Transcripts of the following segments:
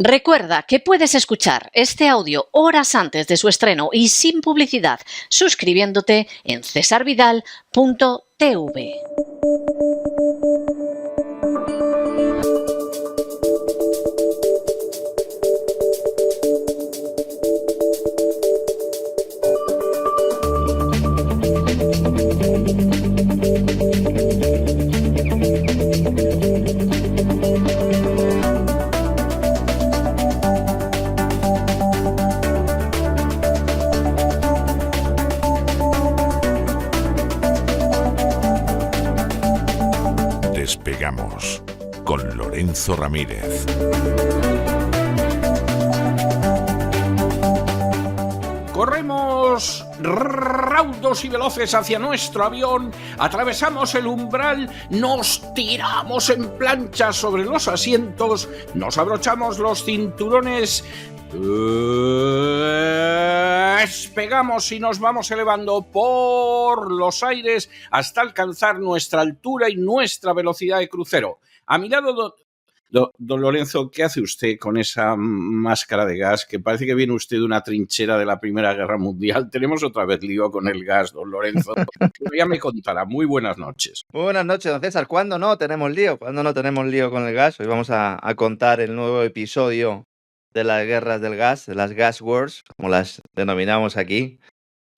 Recuerda que puedes escuchar este audio horas antes de su estreno y sin publicidad suscribiéndote en cesarvidal.tv. Despegamos con Lorenzo Ramírez. Corremos raudos y veloces hacia nuestro avión, atravesamos el umbral, nos tiramos en plancha sobre los asientos, nos abrochamos los cinturones, despegamos y nos vamos elevando por los aires hasta alcanzar nuestra altura y nuestra velocidad de crucero. A mi lado, don Lorenzo, ¿qué hace usted con esa máscara de gas? Que parece que viene usted de una trinchera de la Primera Guerra Mundial. Tenemos otra vez lío con el gas, don Lorenzo. Ya me contará. Muy buenas noches. Muy buenas noches, don César. ¿Cuándo no tenemos lío? ¿Cuándo no tenemos lío con el gas? Hoy vamos a contar el nuevo episodio de las guerras del gas, de las gas wars, como las denominamos aquí.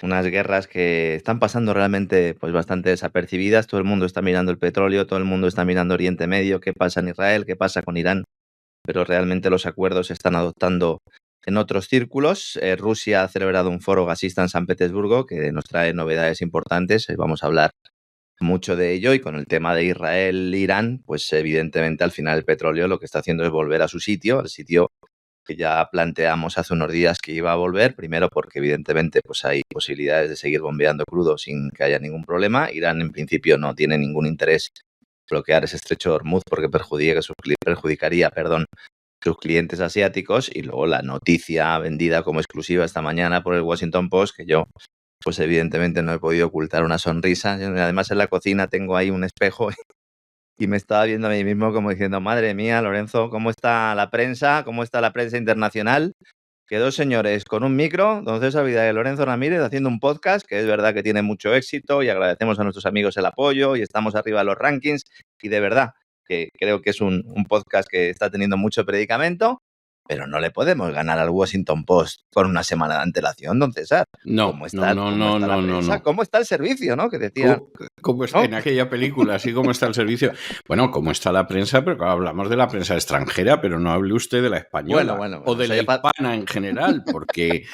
Unas guerras que están pasando realmente pues bastante desapercibidas. Todo el mundo está mirando el petróleo, todo el mundo está mirando Oriente Medio, qué pasa en Israel, qué pasa con Irán, pero realmente los acuerdos se están adoptando en otros círculos. Rusia ha celebrado un foro gasista en San Petersburgo que nos trae novedades importantes. Hoy vamos a hablar mucho de ello, y con el tema de Israel-Irán, pues evidentemente al final el petróleo lo que está haciendo es volver a su sitio, al sitio que ya planteamos hace unos días que iba a volver, primero porque evidentemente pues hay posibilidades de seguir bombeando crudo sin que haya ningún problema. Irán en principio no tiene ningún interés en bloquear ese estrecho de Hormuz porque perjudicaría sus clientes asiáticos. Y luego la noticia vendida como exclusiva esta mañana por el Washington Post, que yo pues evidentemente no he podido ocultar una sonrisa. Además en la cocina tengo ahí un espejo y me estaba viendo a mí mismo como diciendo, madre mía, Lorenzo, ¿cómo está la prensa? ¿Cómo está la prensa internacional? Que dos señores con un micro, don César Vidal y Lorenzo Ramírez, haciendo un podcast que es verdad que tiene mucho éxito y agradecemos a nuestros amigos el apoyo y estamos arriba de los rankings, y de verdad que creo que es un podcast que está teniendo mucho predicamento, pero no le podemos ganar al Washington Post con una semana de antelación, don César. No. ¿Cómo está el servicio, no? Que decía... ¿Cómo está en aquella película? Así como está el servicio. Bueno, cómo está la prensa, pero claro, hablamos de la prensa extranjera, pero no hable usted de la española o de la hispana en general, porque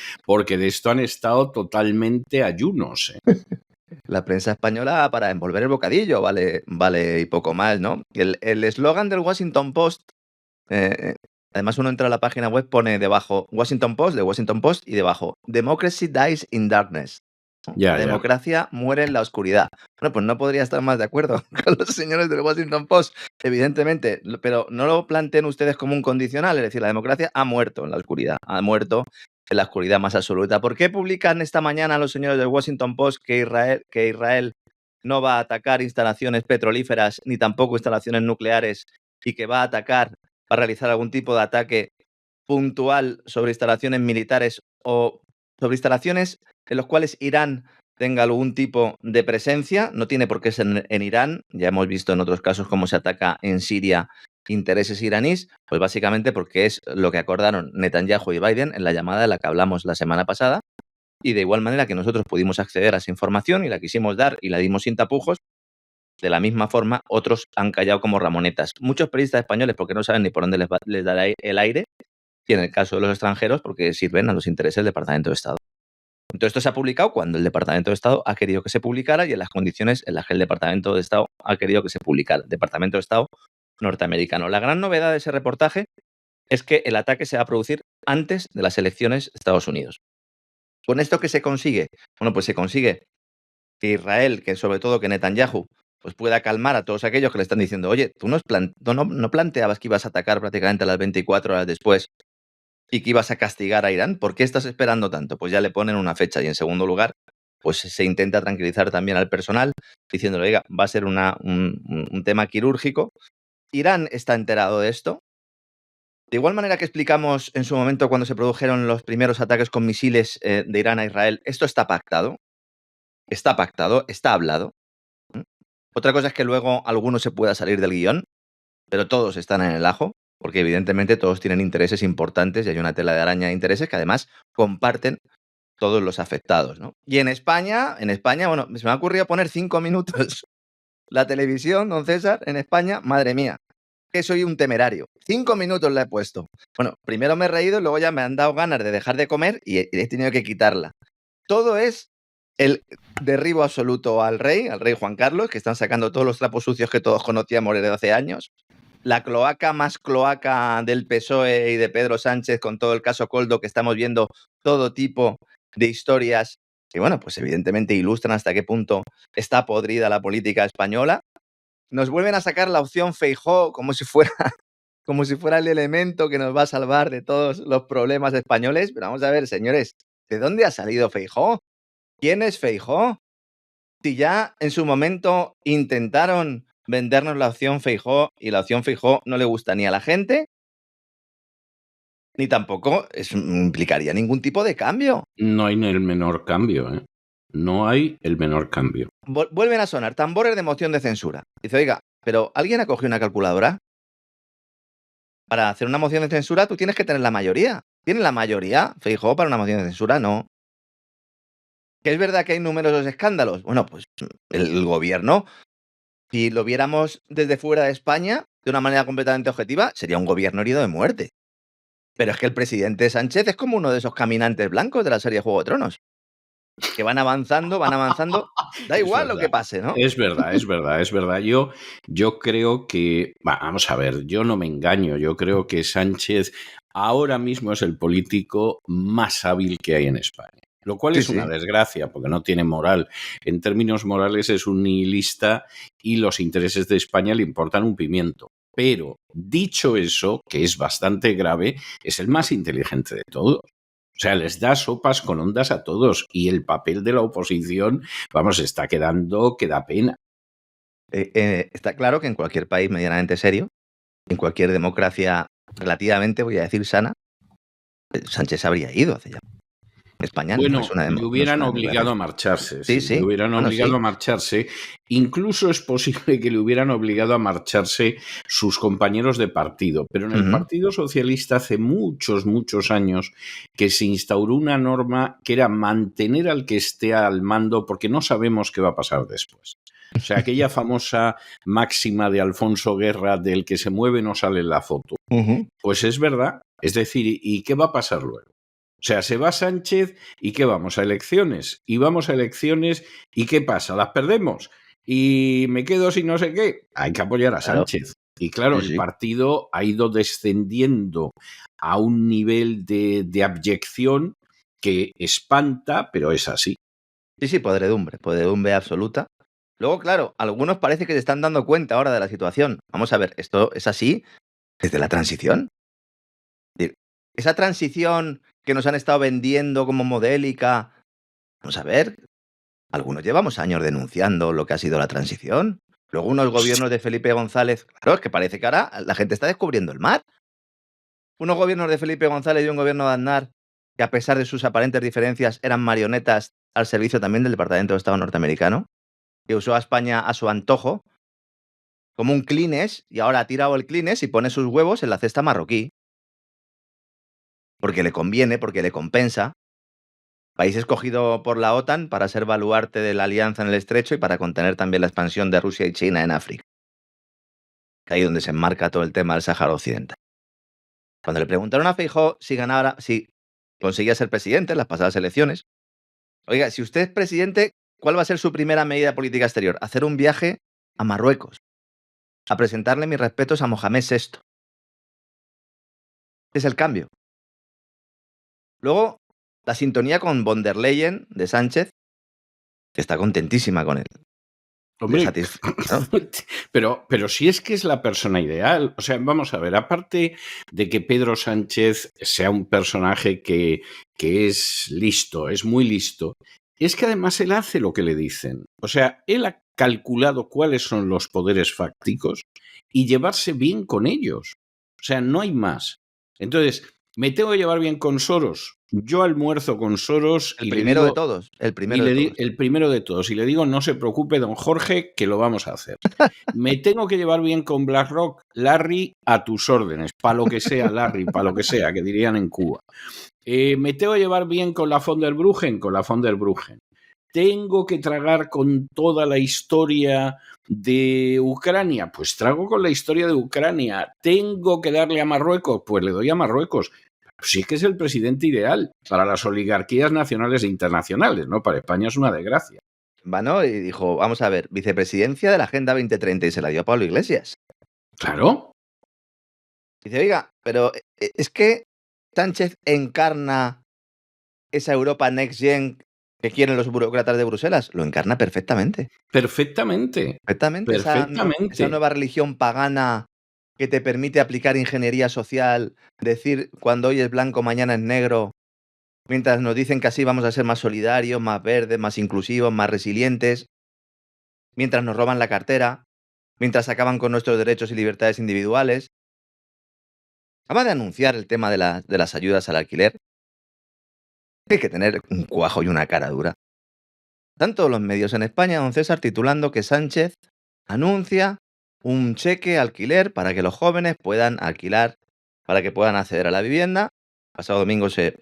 de esto han estado totalmente ayunos. La prensa española para envolver el bocadillo, vale y poco más, ¿no? El eslogan del Washington Post, además uno entra a la página web, pone debajo Washington Post, de Washington Post, y debajo Democracy dies in darkness. La democracia muere en la oscuridad. Bueno, pues no podría estar más de acuerdo con los señores del Washington Post, evidentemente, pero no lo planteen ustedes como un condicional, es decir, la democracia ha muerto en la oscuridad, ha muerto en la oscuridad más absoluta. ¿Por qué publican esta mañana los señores del Washington Post que Israel no va a atacar instalaciones petrolíferas ni tampoco instalaciones nucleares, y que va a realizar algún tipo de ataque puntual sobre instalaciones militares o sobre instalaciones en los cuales Irán tenga algún tipo de presencia? No tiene por qué ser en Irán. Ya hemos visto en otros casos cómo se ataca en Siria intereses iraníes. Pues básicamente porque es lo que acordaron Netanyahu y Biden en la llamada de la que hablamos la semana pasada. Y de igual manera que nosotros pudimos acceder a esa información y la quisimos dar y la dimos sin tapujos, de la misma forma otros han callado como ramonetas. Muchos periodistas españoles porque no saben ni por dónde les da el aire, y en el caso de los extranjeros porque sirven a los intereses del Departamento de Estado. Entonces esto se ha publicado cuando el Departamento de Estado ha querido que se publicara y en las condiciones en las que el Departamento de Estado ha querido que se publicara. El Departamento de Estado norteamericano. La gran novedad de ese reportaje es que el ataque se va a producir antes de las elecciones de Estados Unidos. ¿Con esto qué se consigue? Bueno, pues se consigue que Israel, que sobre todo que Netanyahu, pues pueda calmar a todos aquellos que le están diciendo, oye, tú no planteabas que ibas a atacar prácticamente a las 24 horas después y que ibas a castigar a Irán. ¿Por qué estás esperando tanto? Pues ya le ponen una fecha. Y en segundo lugar, pues se intenta tranquilizar también al personal diciéndole, oiga, va a ser un tema quirúrgico. Irán está enterado de esto. De igual manera que explicamos en su momento cuando se produjeron los primeros ataques con misiles de Irán a Israel, esto está pactado, está hablado. Otra cosa es que luego alguno se pueda salir del guión, pero todos están en el ajo, porque evidentemente todos tienen intereses importantes y hay una tela de araña de intereses que además comparten todos los afectados, ¿no? Y en España, bueno, se me ha ocurrido poner 5 minutos la televisión, don César, en España, madre mía, que soy un temerario. 5 minutos la he puesto. Bueno, primero me he reído y luego ya me han dado ganas de dejar de comer y he tenido que quitarla. Todo es el derribo absoluto al rey Juan Carlos, que están sacando todos los trapos sucios que todos conocíamos desde hace años. La cloaca más cloaca del PSOE y de Pedro Sánchez con todo el caso Coldo, que estamos viendo todo tipo de historias que, bueno, pues evidentemente ilustran hasta qué punto está podrida la política española. Nos vuelven a sacar la opción Feijóo como si fuera el elemento que nos va a salvar de todos los problemas españoles. Pero vamos a ver, señores, ¿de dónde ha salido Feijóo? ¿Quién es Feijóo? Si ya en su momento intentaron vendernos la opción Feijóo y la opción Feijóo no le gusta ni a la gente, ni tampoco implicaría ningún tipo de cambio. No hay el menor cambio, ¿eh? No hay el menor cambio. Vuelven a sonar tambores de moción de censura. Dice, oiga, pero ¿alguien ha cogido una calculadora? Para hacer una moción de censura tú tienes que tener la mayoría. ¿Tiene la mayoría Feijóo para una moción de censura? No. ¿Que es verdad que hay numerosos escándalos? Bueno, pues el gobierno, si lo viéramos desde fuera de España, de una manera completamente objetiva, sería un gobierno herido de muerte. Pero es que el presidente Sánchez es como uno de esos caminantes blancos de la serie Juego de Tronos, que van avanzando, da igual lo que pase, ¿no? Es verdad. Yo creo que, vamos a ver, yo no me engaño, yo creo que Sánchez ahora mismo es el político más hábil que hay en España. Lo cual es una desgracia, porque no tiene moral. En términos morales es un nihilista y los intereses de España le importan un pimiento. Pero, dicho eso, que es bastante grave, es el más inteligente de todos. O sea, les da sopas con ondas a todos y el papel de la oposición, vamos, está quedando que da pena. Está claro que en cualquier país medianamente serio, en cualquier democracia relativamente, voy a decir, sana, Sánchez habría ido hace ya. España bueno, no es una le hubieran obligado a marcharse. Sí. Le hubieran obligado a marcharse. Incluso es posible que le hubieran obligado a marcharse sus compañeros de partido. Pero en el Partido Socialista hace muchos, muchos años que se instauró una norma que era mantener al que esté al mando porque no sabemos qué va a pasar después. O sea, aquella famosa máxima de Alfonso Guerra del que se mueve no sale en la foto. Pues es verdad. Es decir, ¿y qué va a pasar luego? O sea, se va Sánchez y ¿qué vamos? A elecciones. Y vamos a elecciones y ¿qué pasa? ¿Las perdemos? Y me quedo sin no sé qué. Hay que apoyar a Sánchez. Y claro, el partido ha ido descendiendo a un nivel de abyección que espanta, pero es así. Sí, podredumbre absoluta. Luego, claro, algunos parece que se están dando cuenta ahora de la situación. Vamos a ver, esto es así desde la transición. Esa transición que nos han estado vendiendo como modélica, vamos a ver, algunos llevamos años denunciando lo que ha sido la transición. Luego unos gobiernos de Felipe González, claro, es que parece que ahora la gente está descubriendo el mar. Unos gobiernos de Felipe González y un gobierno de Aznar, que a pesar de sus aparentes diferencias eran marionetas al servicio también del Departamento de Estado norteamericano, que usó a España a su antojo, como un Kleenex, y ahora ha tirado el Kleenex y pone sus huevos en la cesta marroquí. Porque le conviene, porque le compensa. País escogido por la OTAN para ser baluarte de la alianza en el Estrecho y para contener también la expansión de Rusia y China en África. Ahí donde se enmarca todo el tema del Sáhara Occidental. Cuando le preguntaron a Feijóo si conseguía ser presidente en las pasadas elecciones, oiga, si usted es presidente, ¿cuál va a ser su primera medida política exterior? Hacer un viaje a Marruecos, a presentarle mis respetos a Mohamed VI. Este es el cambio. Luego, la sintonía con von der Leyen de Sánchez, que está contentísima con él. Hombre, pero si es que es la persona ideal. O sea, vamos a ver, aparte de que Pedro Sánchez sea un personaje que es listo, es muy listo, es que además él hace lo que le dicen. O sea, él ha calculado cuáles son los poderes fácticos y llevarse bien con ellos. O sea, no hay más. Entonces, ¿me tengo que llevar bien con Soros? Yo almuerzo con Soros El y primero le de digo, todos. El primero de todos. el primero de todos. Y le digo, no se preocupe, don Jorge, que lo vamos a hacer. Me tengo que llevar bien con BlackRock, Larry, a tus órdenes. Para lo que sea, Larry, para lo que sea, que dirían en Cuba. Me tengo que llevar bien con la von der Bruggen, con la von der Bruggen. Tengo que tragar con toda la historia de Ucrania, pues trago con la historia de Ucrania. Tengo que darle a Marruecos, pues le doy a Marruecos. Sí que es el presidente ideal para las oligarquías nacionales e internacionales, ¿no? Para España es una desgracia. Bueno, y dijo, vamos a ver, vicepresidencia de la Agenda 2030 y se la dio a Pablo Iglesias. Claro. Dice, oiga, pero es que Sánchez encarna esa Europa Next Gen que quieren los burócratas de Bruselas. Lo encarna perfectamente. Perfectamente. Perfectamente. Perfectamente. Esa nueva religión pagana que te permite aplicar ingeniería social, decir cuando hoy es blanco, mañana es negro, mientras nos dicen que así vamos a ser más solidarios, más verdes, más inclusivos, más resilientes, mientras nos roban la cartera, mientras acaban con nuestros derechos y libertades individuales. Acaba de anunciar el tema de las ayudas al alquiler. Hay que tener un cuajo y una cara dura. Tanto los medios en España, don César, titulando que Sánchez anuncia un cheque alquiler para que los jóvenes puedan alquilar, para que puedan acceder a la vivienda. Pasado domingo se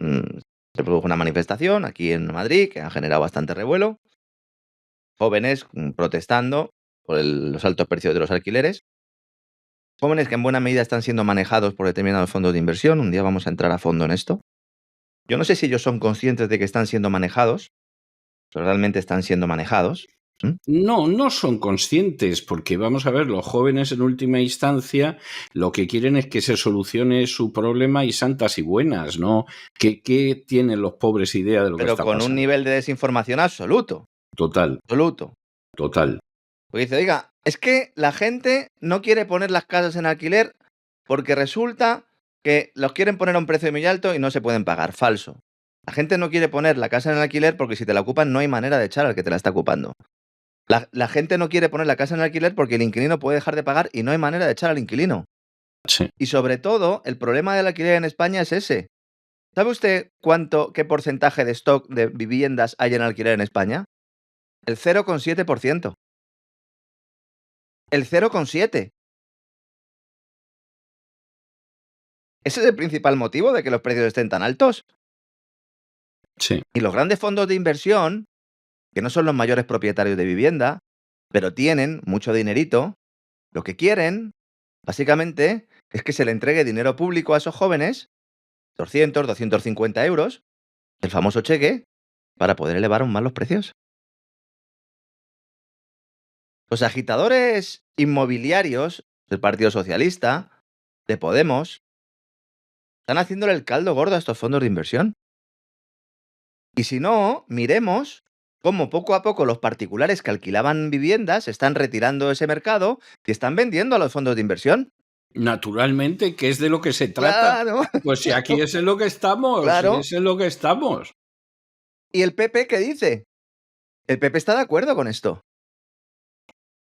produjo una manifestación aquí en Madrid que ha generado bastante revuelo. Jóvenes protestando por los altos precios de los alquileres. Jóvenes que en buena medida están siendo manejados por determinados fondos de inversión. Un día vamos a entrar a fondo en esto. Yo no sé si ellos son conscientes de que están siendo manejados, pero realmente están siendo manejados. No son conscientes, porque vamos a ver, los jóvenes en última instancia lo que quieren es que se solucione su problema y santas y buenas, ¿no? ¿Qué tienen los pobres idea de lo que está pasando? Pero con un nivel de desinformación absoluto. Total. Absoluto. Total. Pues dice, oiga, es que la gente no quiere poner las casas en alquiler porque resulta que los quieren poner a un precio muy alto y no se pueden pagar. Falso. La gente no quiere poner la casa en alquiler porque si te la ocupan no hay manera de echar al que te la está ocupando. La gente no quiere poner la casa en alquiler porque el inquilino puede dejar de pagar y no hay manera de echar al inquilino. Sí. Y sobre todo, el problema del alquiler en España es ese. ¿Sabe usted qué porcentaje de stock de viviendas hay en alquiler en España? El 0,7%. El 0,7%. Ese es el principal motivo de que los precios estén tan altos. Sí. Y los grandes fondos de inversión, que no son los mayores propietarios de vivienda, pero tienen mucho dinerito, lo que quieren, básicamente, es que se le entregue dinero público a esos jóvenes, 200, 250 euros, el famoso cheque, para poder elevar aún más los precios. Los agitadores inmobiliarios del Partido Socialista, de Podemos, están haciéndole el caldo gordo a estos fondos de inversión. Y si no, miremos cómo poco a poco los particulares que alquilaban viviendas están retirando ese mercado y están vendiendo a los fondos de inversión. Naturalmente, que es de lo que se trata. Claro. Pues si aquí es en lo que estamos, Claro. es en lo que estamos. ¿Y el PP qué dice? El PP está de acuerdo con esto.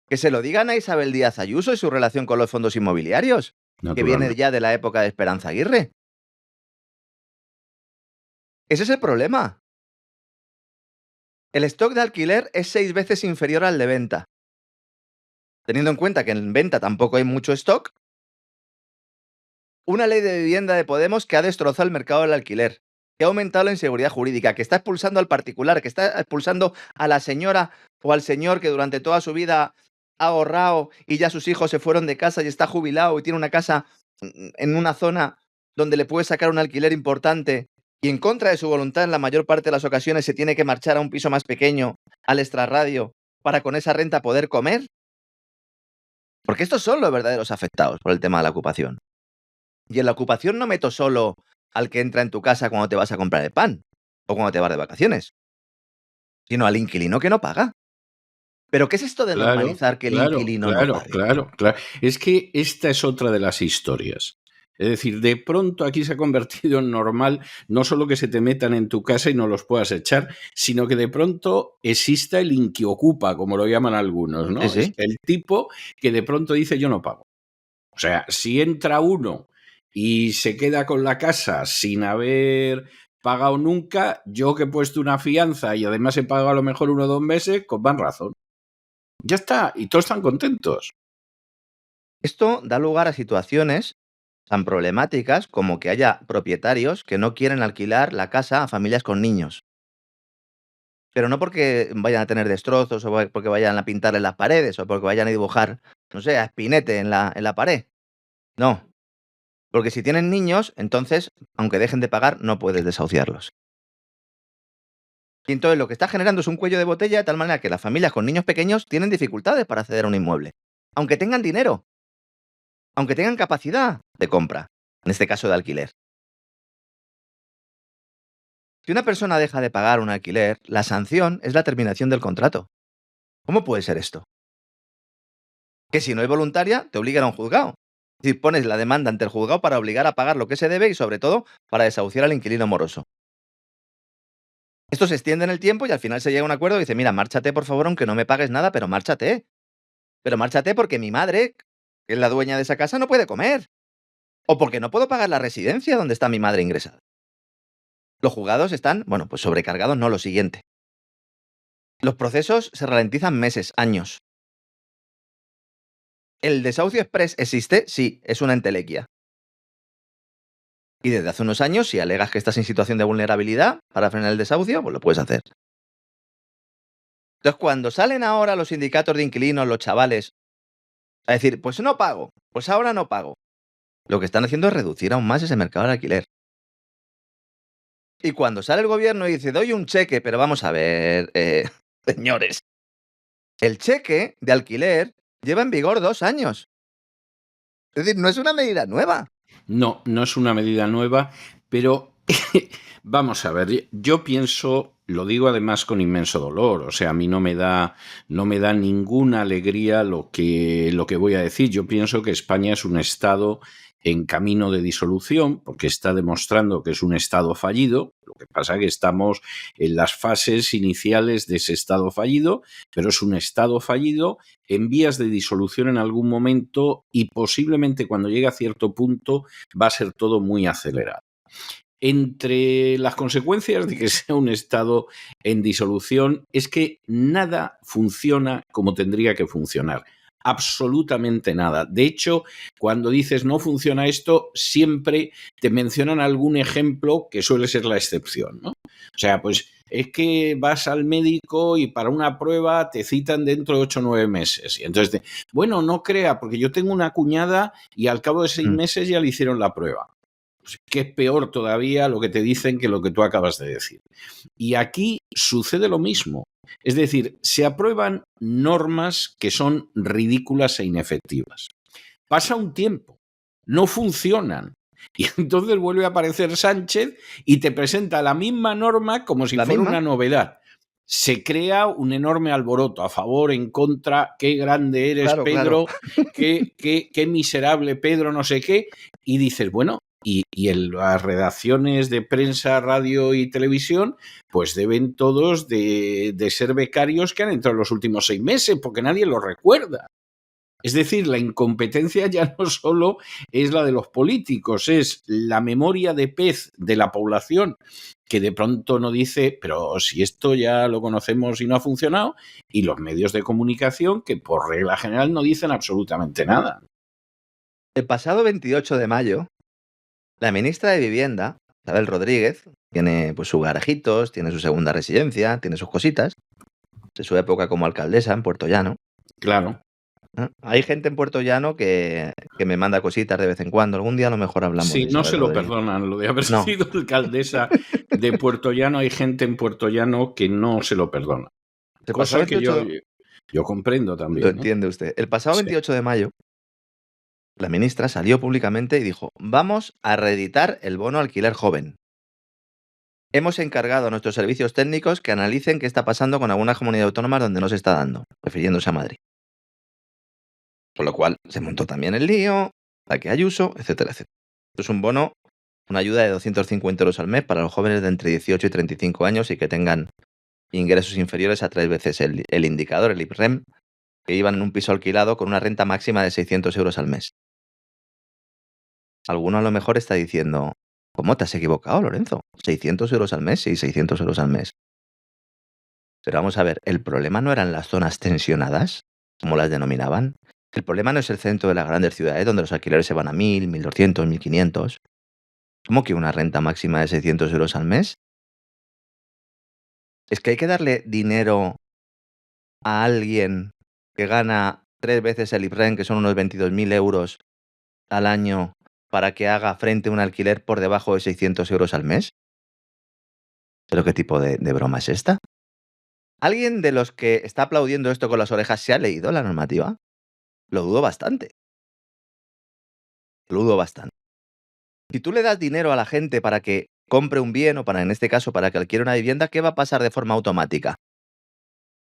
Que se lo digan a Isabel Díaz Ayuso y su relación con los fondos inmobiliarios, que viene ya de la época de Esperanza Aguirre. Ese es el problema. El stock de alquiler es 6 veces inferior al de venta. Teniendo en cuenta que en venta tampoco hay mucho stock, una ley de vivienda de Podemos que ha destrozado el mercado del alquiler, que ha aumentado la inseguridad jurídica, que está expulsando al particular, que está expulsando a la señora o al señor que durante toda su vida ha ahorrado y ya sus hijos se fueron de casa y está jubilado y tiene una casa en una zona donde le puede sacar un alquiler importante y en contra de su voluntad en la mayor parte de las ocasiones se tiene que marchar a un piso más pequeño, al extrarradio, para con esa renta poder comer. Porque estos son los verdaderos afectados por el tema de la ocupación. Y en la ocupación no meto solo al que entra en tu casa cuando te vas a comprar el pan o cuando te vas de vacaciones, sino al inquilino que no paga. ¿Pero qué es esto de normalizar que el inquilino no pague? Claro. Es que esta es otra de las historias. Es decir, de pronto aquí se ha convertido en normal no solo que se te metan en tu casa y no los puedas echar, sino que de pronto exista el inquiocupa, como lo llaman algunos, ¿no? Sí. Es el tipo que de pronto dice yo no pago. O sea, si entra uno y se queda con la casa sin haber pagado nunca, yo que he puesto una fianza y además he pagado a lo mejor 1 o 2 meses, con más razón. Ya está, y todos están contentos. Esto da lugar a situaciones tan problemáticas como que haya propietarios que no quieren alquilar la casa a familias con niños. Pero no porque vayan a tener destrozos o porque vayan a pintarle las paredes o porque vayan a dibujar, no sé, a Spinette en la pared. No, porque si tienen niños, entonces, aunque dejen de pagar, no puedes desahuciarlos. Y entonces lo que está generando es un cuello de botella de tal manera que las familias con niños pequeños tienen dificultades para acceder a un inmueble. Aunque tengan dinero, aunque tengan capacidad de compra, en este caso de alquiler. Si una persona deja de pagar un alquiler, la sanción es la terminación del contrato. ¿Cómo puede ser esto? Que si no es voluntaria, te obligan a un juzgado. Es decir, pones la demanda ante el juzgado para obligar a pagar lo que se debe y, sobre todo, para desahuciar al inquilino moroso. Esto se extiende en el tiempo y al final se llega a un acuerdo y dice, mira, márchate por favor, aunque no me pagues nada, pero márchate. Pero márchate porque mi madre, que es la dueña de esa casa, no puede comer. O porque no puedo pagar la residencia donde está mi madre ingresada. Los juzgados están, bueno, pues sobrecargados, no lo siguiente. Los procesos se ralentizan meses, años. ¿El desahucio express existe? Sí, es una entelequia. Y desde hace unos años, si alegas que estás en situación de vulnerabilidad para frenar el desahucio, pues lo puedes hacer. Entonces, cuando salen ahora los sindicatos de inquilinos, los chavales, a decir, pues no pago, pues ahora no pago, lo que están haciendo es reducir aún más ese mercado de alquiler. Y cuando sale el gobierno y dice, doy un cheque, pero vamos a ver, señores, el cheque de alquiler lleva en vigor 2 años. Es decir, no es una medida nueva. No, no es una medida nueva, pero vamos a ver, yo pienso, lo digo además con inmenso dolor, o sea, a mí no me da ninguna alegría lo que voy a decir. Yo pienso que España es un Estado en camino de disolución, porque está demostrando que es un Estado fallido. Lo que pasa es que estamos en las fases iniciales de ese Estado fallido, pero es un Estado fallido en vías de disolución en algún momento y posiblemente cuando llegue a cierto punto va a ser todo muy acelerado. Entre las consecuencias de que sea un Estado en disolución es que nada funciona como tendría que funcionar. Absolutamente nada. De hecho, cuando dices no funciona esto, siempre te mencionan algún ejemplo que suele ser la excepción, ¿no? O sea, pues es que vas al médico y para una prueba te citan dentro de 8 o 9 meses. Y entonces, bueno, no crea, porque yo tengo una cuñada y al cabo de 6 meses ya le hicieron la prueba. Pues que es peor todavía lo que te dicen que lo que tú acabas de decir. Y aquí sucede lo mismo. Es decir, se aprueban normas que son ridículas e inefectivas. Pasa un tiempo, no funcionan. Y entonces vuelve a aparecer Sánchez y te presenta la misma norma como si fuera una novedad. Se crea un enorme alboroto a favor, en contra, qué grande eres, claro, Pedro, claro. Qué miserable Pedro, no sé qué. Y dices, bueno, y en las redacciones de prensa, radio y televisión, pues deben todos de ser becarios que han entrado en los últimos 6 meses, porque nadie lo recuerda. Es decir, la incompetencia ya no solo es la de los políticos, es la memoria de pez de la población que de pronto no dice, pero si esto ya lo conocemos y no ha funcionado, y los medios de comunicación que por regla general no dicen absolutamente nada. El pasado 28 de mayo, la ministra de Vivienda, Isabel Rodríguez, tiene pues sus garajitos, tiene su segunda residencia, tiene sus cositas, de su época como alcaldesa en Puerto Llano. Claro. Hay gente en Puerto Llano que me manda cositas de vez en cuando. Algún día a lo mejor hablamos. Sí, no se lo perdonan. Lo de haber sido alcaldesa de Puerto Llano, hay gente en Puerto Llano que no se lo perdona. Cosa que yo comprendo también. Lo entiende usted. El pasado 28 de mayo, la ministra salió públicamente y dijo, vamos a reeditar el bono alquiler joven. Hemos encargado a nuestros servicios técnicos que analicen qué está pasando con algunas comunidades autónomas donde no se está dando, refiriéndose a Madrid. Con lo cual se montó también el lío, la que Ayuso, etcétera, etcétera. Esto es un bono, una ayuda de 250 euros al mes para los jóvenes de entre 18 y 35 años y que tengan ingresos inferiores a 3 veces el indicador, el IPREM, que iban en un piso alquilado con una renta máxima de 600 euros al mes. Alguno a lo mejor está diciendo, ¿cómo te has equivocado, Lorenzo? 600 euros al mes, sí, 600 euros al mes. Pero vamos a ver, el problema no eran las zonas tensionadas, como las denominaban. El problema no es el centro de las grandes ciudades donde los alquileres se van a 1.000, 1.200, 1.500. ¿Cómo que una renta máxima de 600 euros al mes? Es que hay que darle dinero a alguien que gana 3 veces el IPREN, que son unos 22.000 euros al año, para que haga frente a un alquiler por debajo de 600 euros al mes. ¿Pero qué tipo de broma es esta? ¿Alguien de los que está aplaudiendo esto con las orejas se ha leído la normativa? Lo dudo bastante. Lo dudo bastante. Si tú le das dinero a la gente para que compre un bien o en este caso, para que alquile una vivienda, ¿qué va a pasar de forma automática?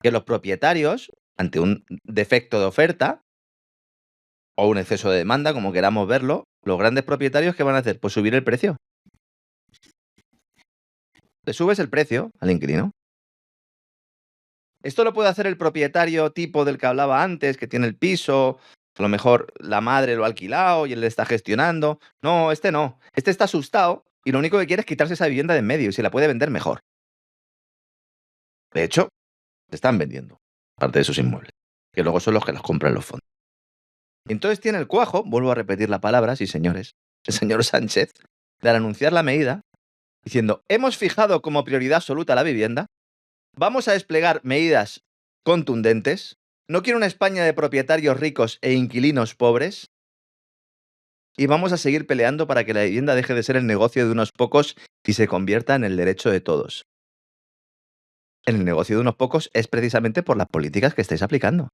Que los propietarios, ante un defecto de oferta o un exceso de demanda, como queramos verlo, los grandes propietarios, ¿qué van a hacer? Pues subir el precio. Le subes el precio al inquilino. Esto lo puede hacer el propietario tipo del que hablaba antes, que tiene el piso, a lo mejor la madre lo ha alquilado y él le está gestionando. No. Este está asustado y lo único que quiere es quitarse esa vivienda de en medio y se la puede vender mejor. De hecho, se están vendiendo parte de sus inmuebles, que luego son los que las compran los fondos. Y entonces tiene el cuajo, vuelvo a repetir la palabra, sí señores, el señor Sánchez, de al anunciar la medida, diciendo, hemos fijado como prioridad absoluta la vivienda, vamos a desplegar medidas contundentes, no quiero una España de propietarios ricos e inquilinos pobres, y vamos a seguir peleando para que la vivienda deje de ser el negocio de unos pocos y se convierta en el derecho de todos. El negocio de unos pocos es precisamente por las políticas que estáis aplicando.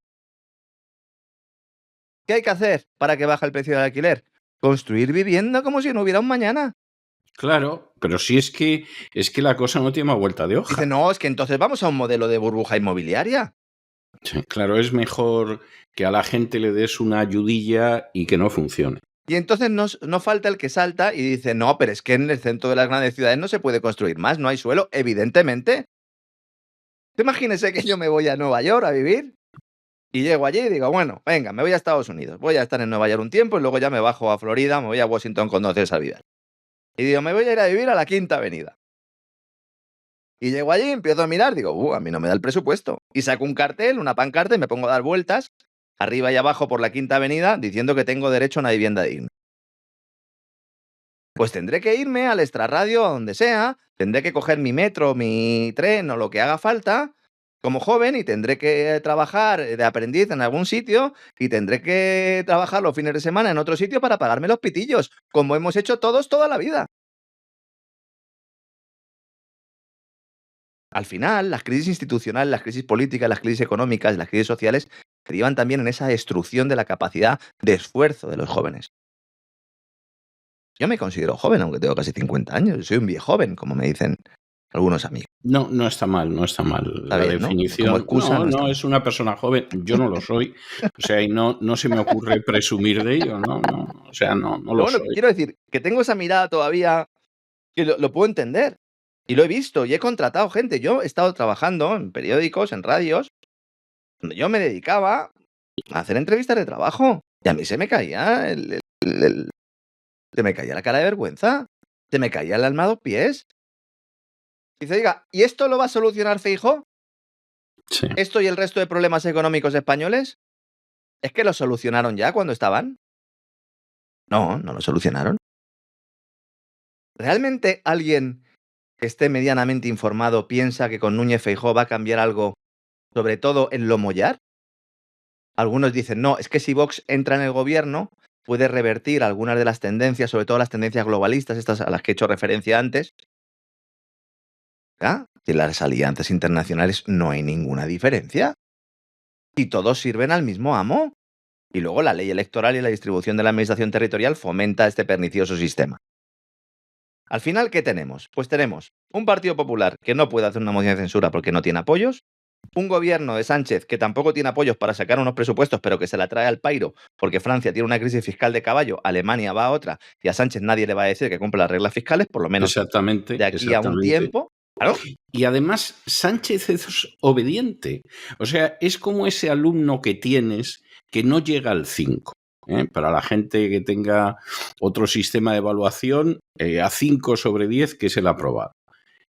¿Qué hay que hacer para que baje el precio del alquiler? Construir vivienda como si no hubiera un mañana. Claro, pero si es que la cosa no tiene más vuelta de hoja. Dice, no, es que entonces vamos a un modelo de burbuja inmobiliaria. Sí, claro, es mejor que a la gente le des una ayudilla y que no funcione. Y entonces no falta el que salta y dice, no, pero es que en el centro de las grandes ciudades no se puede construir más, no hay suelo, evidentemente. Imagínese que yo me voy a Nueva York a vivir y llego allí y digo, bueno, venga, me voy a Estados Unidos, voy a estar en Nueva York un tiempo y luego ya me bajo a Florida, me voy a Washington con 2 días a vivir. Y digo, me voy a ir a vivir a la Quinta Avenida. Y llego allí, empiezo a mirar, digo, a mí no me da el presupuesto. Y saco un cartel, una pancarta y me pongo a dar vueltas arriba y abajo por la Quinta Avenida diciendo que tengo derecho a una vivienda digna. Pues tendré que irme al extrarradio, a donde sea, tendré que coger mi metro, mi tren o lo que haga falta como joven y tendré que trabajar de aprendiz en algún sitio y tendré que trabajar los fines de semana en otro sitio para pagarme los pitillos, como hemos hecho todos toda la vida. Al final, las crisis institucionales, las crisis políticas, las crisis económicas, las crisis sociales derivan también en esa destrucción de la capacidad de esfuerzo de los jóvenes. Yo me considero joven, aunque tengo casi 50 años. Yo soy un viejo joven, como me dicen algunos amigos. No está mal, no está mal. Está la bien, ¿no? definición. Como excusa, no está No, mal. es una persona joven. Yo no lo soy. O sea, y no se me ocurre presumir de ello. No. O sea, no lo Pero bueno, soy. quiero decir que tengo esa mirada todavía que lo puedo entender. Y lo he visto y he contratado gente. Yo he estado trabajando en periódicos, en radios, donde yo me dedicaba a hacer entrevistas de trabajo. Y a mí se me caía se me caía la cara de vergüenza. Se me caía el alma a 2 pies. Dice, oiga, ¿y esto lo va a solucionar Feijóo? Sí. ¿Esto y el resto de problemas económicos españoles? ¿Es que lo solucionaron ya cuando estaban? No lo solucionaron. ¿Realmente alguien que esté medianamente informado piensa que con Núñez Feijóo va a cambiar algo, sobre todo en lo mollar? Algunos dicen, no, es que si Vox entra en el gobierno, puede revertir algunas de las tendencias, sobre todo las tendencias globalistas, estas a las que he hecho referencia antes. ¿Ya? En las alianzas internacionales no hay ninguna diferencia. Y todos sirven al mismo amo. Y luego la ley electoral y la distribución de la administración territorial fomenta este pernicioso sistema. Al final, ¿qué tenemos? Pues tenemos un Partido Popular que no puede hacer una moción de censura porque no tiene apoyos, un gobierno de Sánchez que tampoco tiene apoyos para sacar unos presupuestos, pero que se la trae al pairo porque Francia tiene una crisis fiscal de caballo, Alemania va a otra, y a Sánchez nadie le va a decir que cumpla las reglas fiscales, por lo menos Exactamente. de aquí a un tiempo. Claro. Y además, Sánchez es obediente. O sea, es como ese alumno que tienes que no llega al 5. Para la gente que tenga otro sistema de evaluación, a 5 sobre 10 que es el aprobado.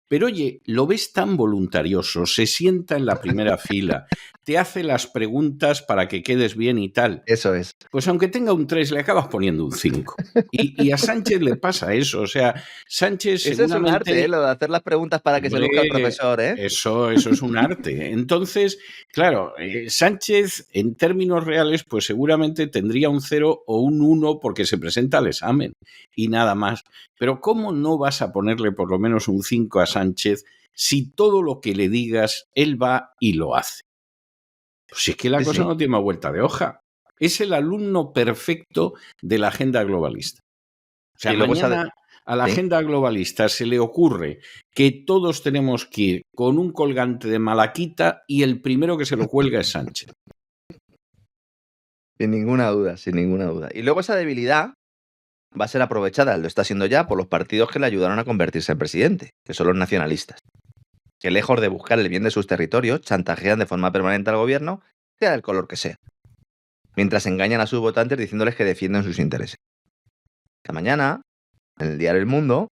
Pero oye, lo ves tan voluntarioso, se sienta en la primera fila, te hace las preguntas para que quedes bien y tal. Eso es. Pues aunque tenga un 3, le acabas poniendo un 5. Y a Sánchez le pasa eso. O sea, Sánchez Ese es un seguramente... arte, lo de hacer las preguntas para que se luzca el Hombre, profesor, ¿eh? Eso es un arte. Entonces, claro, Sánchez en términos reales, pues seguramente tendría un 0 o un 1 porque se presenta al examen y nada más. Pero ¿cómo no vas a ponerle por lo menos un 5 a Sánchez si todo lo que le digas él va y lo hace? Pues si es que la Sí, cosa sí. no tiene más vuelta de hoja. Es el alumno perfecto de la agenda globalista. O sea, Y luego mañana a la sí. agenda globalista se le ocurre que todos tenemos que ir con un colgante de malaquita y el primero que se lo cuelga es Sánchez. Sin ninguna duda, sin ninguna duda. Y luego esa debilidad va a ser aprovechada, lo está siendo ya, por los partidos que le ayudaron a convertirse en presidente, que son los nacionalistas, que lejos de buscar el bien de sus territorios, chantajean de forma permanente al gobierno, sea del color que sea, mientras engañan a sus votantes diciéndoles que defienden sus intereses. Esta mañana, en el diario El Mundo,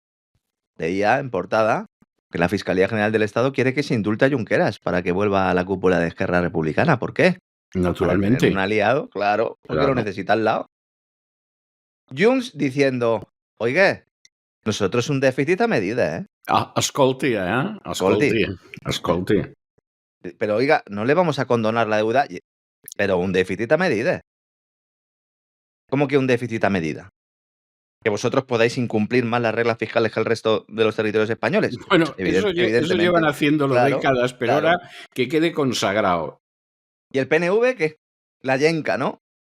leía en portada que la Fiscalía General del Estado quiere que se indulte a Junqueras para que vuelva a la cúpula de Esquerra Republicana. ¿Por qué? Para tener Naturalmente. un aliado, claro, porque Claro. lo necesita al lado. Junts diciendo, oiga, nosotros un déficit a medida, ¿eh? Escolti, Escolti. Pero oiga, no le vamos a condonar la deuda, pero un déficit a medida. ¿Cómo que un déficit a medida? ¿Que vosotros podáis incumplir más las reglas fiscales que el resto de los territorios españoles? Bueno, eso Evidentemente. llevan haciéndolo Claro, décadas, pero claro. ahora que quede consagrado. ¿Y el PNV qué? La yenca, ¿no?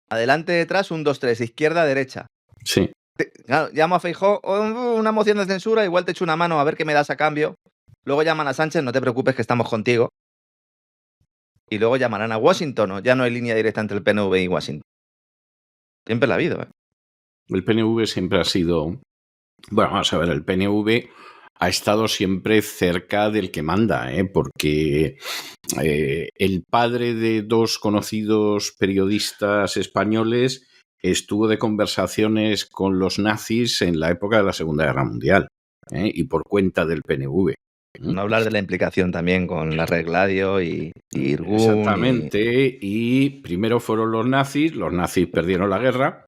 Adelante, detrás, 1, 2, 3, izquierda, derecha. Sí. Claro, llamo a Feijóo, una moción de censura, igual te echo una mano a ver qué me das a cambio. Luego llaman a Sánchez, no te preocupes que estamos contigo. Y luego llamarán a Washington, ¿no? Ya no hay línea directa entre el PNV y Washington. Siempre la ha habido, ¿eh? El PNV siempre ha sido... Bueno, vamos a ver, el PNV ha estado siempre cerca del que manda, porque el padre de 2 conocidos periodistas españoles estuvo de conversaciones con los nazis en la época de la Segunda Guerra Mundial, y por cuenta del PNV. No hablar de la implicación también con la Red Gladio y Irgun. Exactamente, y primero fueron los nazis perdieron la guerra,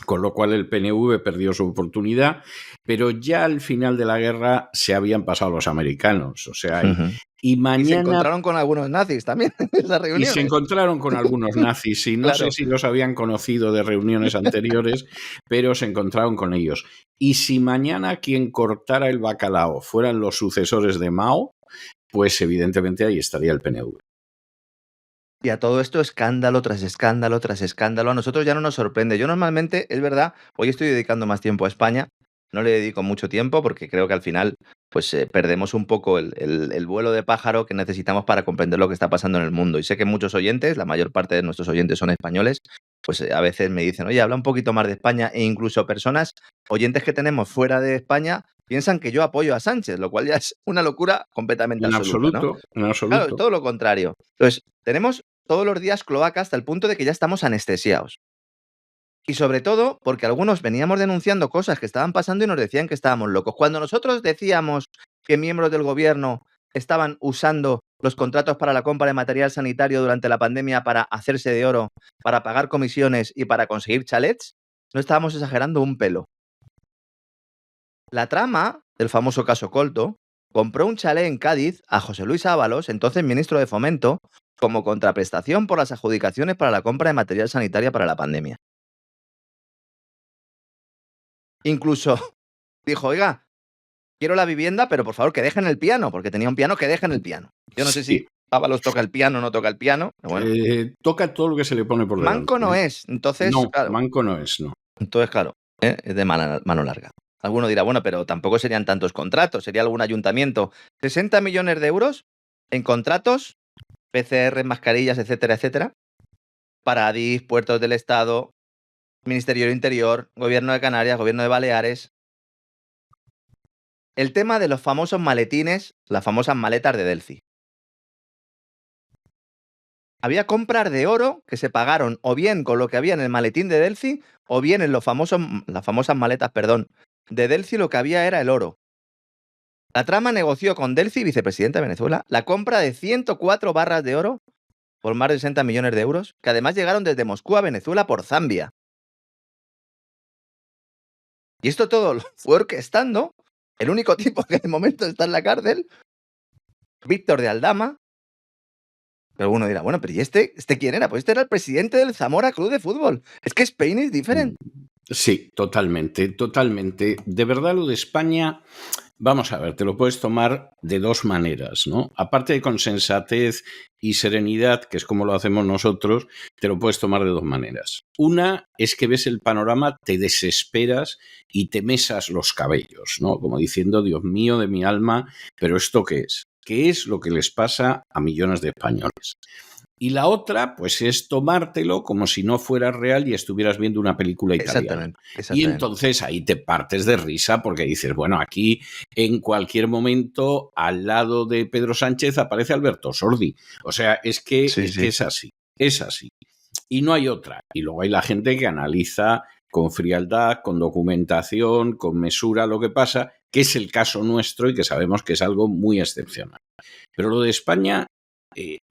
con lo cual el PNV perdió su oportunidad, pero ya al final de la guerra se habían pasado los americanos, o sea, y mañana... Y se encontraron con algunos nazis también en esas reuniones. Y se encontraron con algunos nazis, y no Claro. sé si los habían conocido de reuniones anteriores, pero se encontraron con ellos. Y si mañana quien cortara el bacalao fueran los sucesores de Mao, pues evidentemente ahí estaría el PNV. Y a todo esto, escándalo tras escándalo tras escándalo, a nosotros ya no nos sorprende. Yo normalmente, es verdad, hoy estoy dedicando más tiempo a España, no le dedico mucho tiempo porque creo que al final pues perdemos un poco el vuelo de pájaro que necesitamos para comprender lo que está pasando en el mundo. Y sé que muchos oyentes, la mayor parte de nuestros oyentes son españoles, pues a veces me dicen, oye, habla un poquito más de España, e incluso personas, oyentes que tenemos fuera de España, piensan que yo apoyo a Sánchez, lo cual ya es una locura completamente absoluta, ¿no? En absoluto. Claro, todo lo contrario. Entonces, tenemos todos los días cloaca hasta el punto de que ya estamos anestesiados. Y sobre todo porque algunos veníamos denunciando cosas que estaban pasando y nos decían que estábamos locos. Cuando nosotros decíamos que miembros del gobierno estaban usando los contratos para la compra de material sanitario durante la pandemia para hacerse de oro, para pagar comisiones y para conseguir chalets, no estábamos exagerando un pelo. La trama del famoso caso Colto compró un chalet en Cádiz a José Luis Ábalos, entonces ministro de Fomento, como contraprestación por las adjudicaciones para la compra de material sanitario para la pandemia. Incluso dijo, oiga, quiero la vivienda, pero por favor que dejen el piano, porque tenía un piano, que dejen el piano. Yo no sé si Ábalos toca el piano o no toca el piano. Pero bueno. Toca todo lo que se le pone por delante. Manco no es, entonces... No, claro, manco no es, no. Entonces, claro, es de mano larga. Alguno dirá, bueno, pero tampoco serían tantos contratos, sería algún ayuntamiento. 60 millones de euros en contratos, PCR, mascarillas, etcétera, etcétera, para Adif, puertos del Estado, Ministerio del Interior, Gobierno de Canarias, Gobierno de Baleares. El tema de los famosos maletines, las famosas maletas de Delphi. había compras de oro que se pagaron o bien con lo que había en el maletín de Delci o bien en las famosas maletas, de Delci lo que había era el oro. La trama negoció con Delci, vicepresidente de Venezuela, la compra de 104 barras de oro por más de 60 millones de euros, que además llegaron desde Moscú a Venezuela por Zambia. Y esto todo lo fue orquestando el único tipo que de momento está en la cárcel, Víctor de Aldama. Pero uno dirá, bueno, pero ¿y este quién era? Pues este era el presidente del Zamora Club de Fútbol. Es que Spain is different. Sí, totalmente, totalmente. De verdad lo de España, vamos a ver, te lo puedes tomar de dos maneras, ¿no? Aparte de con sensatez y serenidad, que es como lo hacemos nosotros, te lo puedes tomar de dos maneras. Una es que ves el panorama, te desesperas y te mesas los cabellos, ¿no? Como diciendo, Dios mío de mi alma, ¿pero esto qué es? ¿Qué es lo que les pasa a millones de españoles? Y la otra, pues es tomártelo como si no fuera real y estuvieras viendo una película italiana. Exactamente. Y entonces ahí te partes de risa porque dices, bueno, aquí en cualquier momento al lado de Pedro Sánchez aparece Alberto Sordi. O sea, es que es así, es así. Y no hay otra. Y luego hay la gente que analiza con frialdad, con documentación, con mesura lo que pasa, que es el caso nuestro y que sabemos que es algo muy excepcional. Pero lo de España...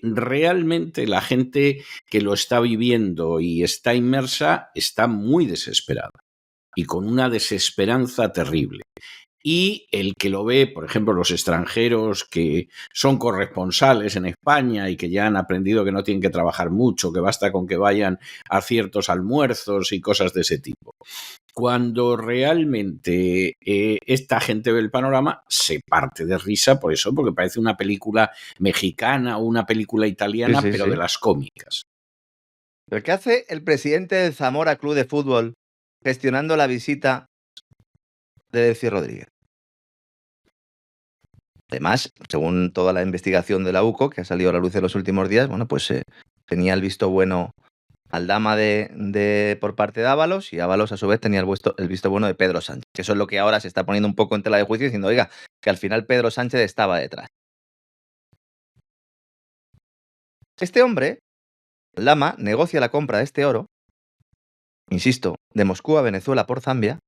realmente la gente que lo está viviendo y está inmersa está muy desesperada y con una desesperanza terrible. Y el que lo ve, por ejemplo, los extranjeros que son corresponsales en España y que ya han aprendido que no tienen que trabajar mucho, que basta con que vayan a ciertos almuerzos y cosas de ese tipo. Cuando realmente esta gente ve el panorama, se parte de risa por eso, porque parece una película mexicana o una película italiana, pero de las cómicas. ¿Pero qué hace el presidente del Zamora Club de Fútbol gestionando la visita de Delcy Rodríguez? Además, según toda la investigación de la UCO, que ha salido a la luz en los últimos días, bueno, pues tenía el visto bueno Aldama por parte de Ábalos y Ábalos a su vez tenía el visto bueno de Pedro Sánchez. Que eso es lo que ahora se está poniendo un poco en tela de juicio diciendo, oiga, que al final Pedro Sánchez estaba detrás. Este hombre, Aldama, negocia la compra de este oro, insisto, de Moscú a Venezuela por Zambia,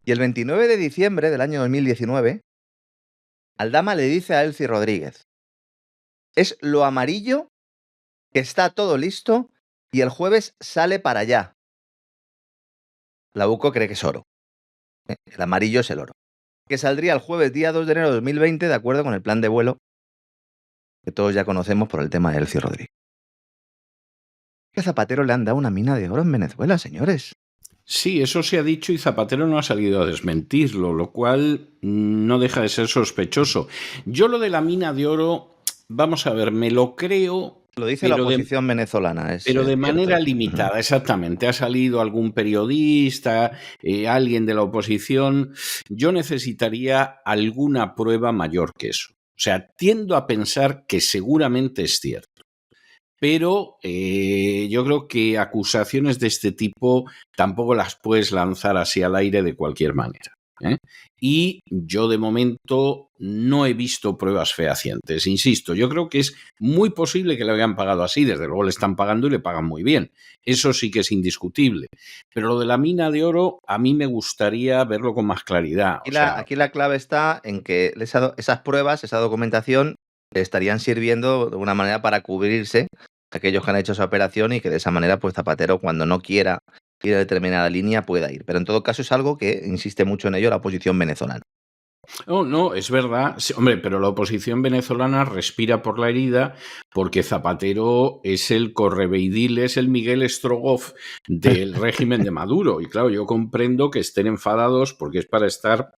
y el 29 de diciembre del año 2019, Aldama le dice a Delcy Rodríguez, es lo amarillo, que está todo listo y el jueves sale para allá. La UCO cree que es oro. El amarillo es el oro. Que saldría el jueves día 2 de enero de 2020 de acuerdo con el plan de vuelo que todos ya conocemos por el tema de Delcy Rodríguez. ¿Qué Zapatero le han dado una mina de oro en Venezuela, señores? Sí, eso se ha dicho y Zapatero no ha salido a desmentirlo, lo cual no deja de ser sospechoso. Yo lo de la mina de oro, vamos a ver, me lo creo... Lo dice la oposición venezolana. Pero de manera limitada, exactamente. Ha salido algún periodista, alguien de la oposición. Yo necesitaría alguna prueba mayor que eso. O sea, tiendo a pensar que seguramente es cierto. Pero yo creo que acusaciones de este tipo tampoco las puedes lanzar así al aire de cualquier manera. Y yo de momento no he visto pruebas fehacientes. Insisto, yo creo que es muy posible que le hayan pagado así. Desde luego le están pagando y le pagan muy bien. Eso sí que es indiscutible. Pero lo de la mina de oro, a mí me gustaría verlo con más claridad. Aquí la clave está en que esas pruebas, esa documentación, le estarían sirviendo de una manera para cubrirse a aquellos que han hecho esa operación y que de esa manera, pues Zapatero, cuando no quiera ir a determinada línea, pueda ir. Pero en todo caso es algo que insiste mucho en ello la oposición venezolana. No, es verdad. Sí, hombre, pero la oposición venezolana respira por la herida porque Zapatero es el Correveidil, es el Miguel Strogoff del régimen de Maduro. Y claro, yo comprendo que estén enfadados porque es para estar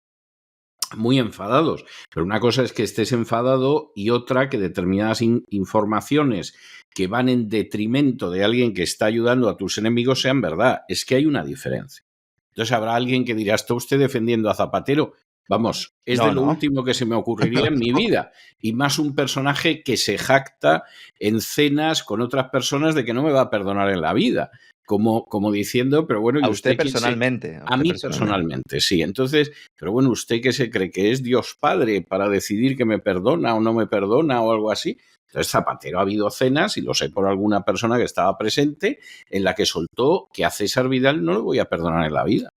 muy enfadados. Pero una cosa es que estés enfadado y otra que determinadas informaciones que van en detrimento de alguien que está ayudando a tus enemigos sean verdad. Es que hay una diferencia. Entonces habrá alguien que dirá, ¿está usted defendiendo a Zapatero? Vamos, es lo último que se me ocurriría en mi vida. Y más un personaje que se jacta en cenas con otras personas de que no me va a perdonar en la vida. Como diciendo, pero bueno... A usted personalmente. A mí personalmente, sí. Entonces, pero bueno, ¿usted qué se cree? ¿Que es Dios Padre para decidir que me perdona o no me perdona o algo así? Entonces Zapatero ha habido cenas, y lo sé por alguna persona que estaba presente, en la que soltó que a César Vidal no le voy a perdonar en la vida.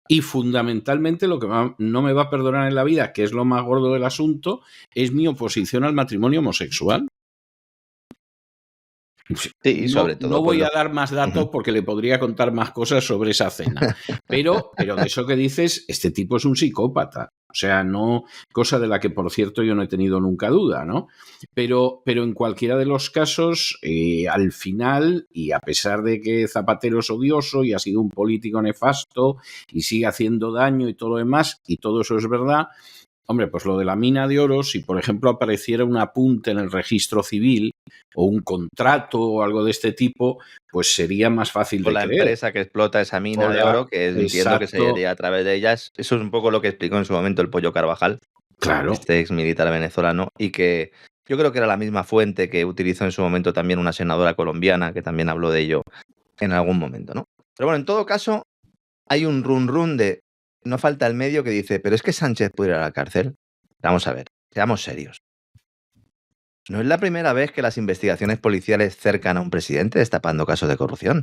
Y fundamentalmente lo que no me va a perdonar en la vida, que es lo más gordo del asunto, es mi oposición al matrimonio homosexual. Sí, sobre todo. No voy pues a dar más datos porque le podría contar más cosas sobre esa cena. Pero de eso que dices, este tipo es un psicópata. O sea, no, cosa de la que, por cierto, yo no he tenido nunca duda, ¿no? Pero en cualquiera de los casos, al final, y a pesar de que Zapatero es odioso y ha sido un político nefasto y sigue haciendo daño y todo lo demás, y todo eso es verdad, hombre, pues lo de la mina de oro, si por ejemplo apareciera un apunte en el registro civil o un contrato o algo de este tipo, pues sería más fácil de la creer. empresa que explota esa mina de oro, que entiendo que se iría a través de ellas. Eso es un poco lo que explicó en su momento el Pollo Carvajal, Claro. este ex militar venezolano, y que yo creo que era la misma fuente que utilizó en su momento también una senadora colombiana, que también habló de ello en algún momento, ¿no? Pero bueno, en todo caso, hay un run de no falta el medio que dice, pero es que Sánchez puede ir a la cárcel. Vamos a ver, seamos serios. No es la primera vez que las investigaciones policiales cercan a un presidente destapando casos de corrupción.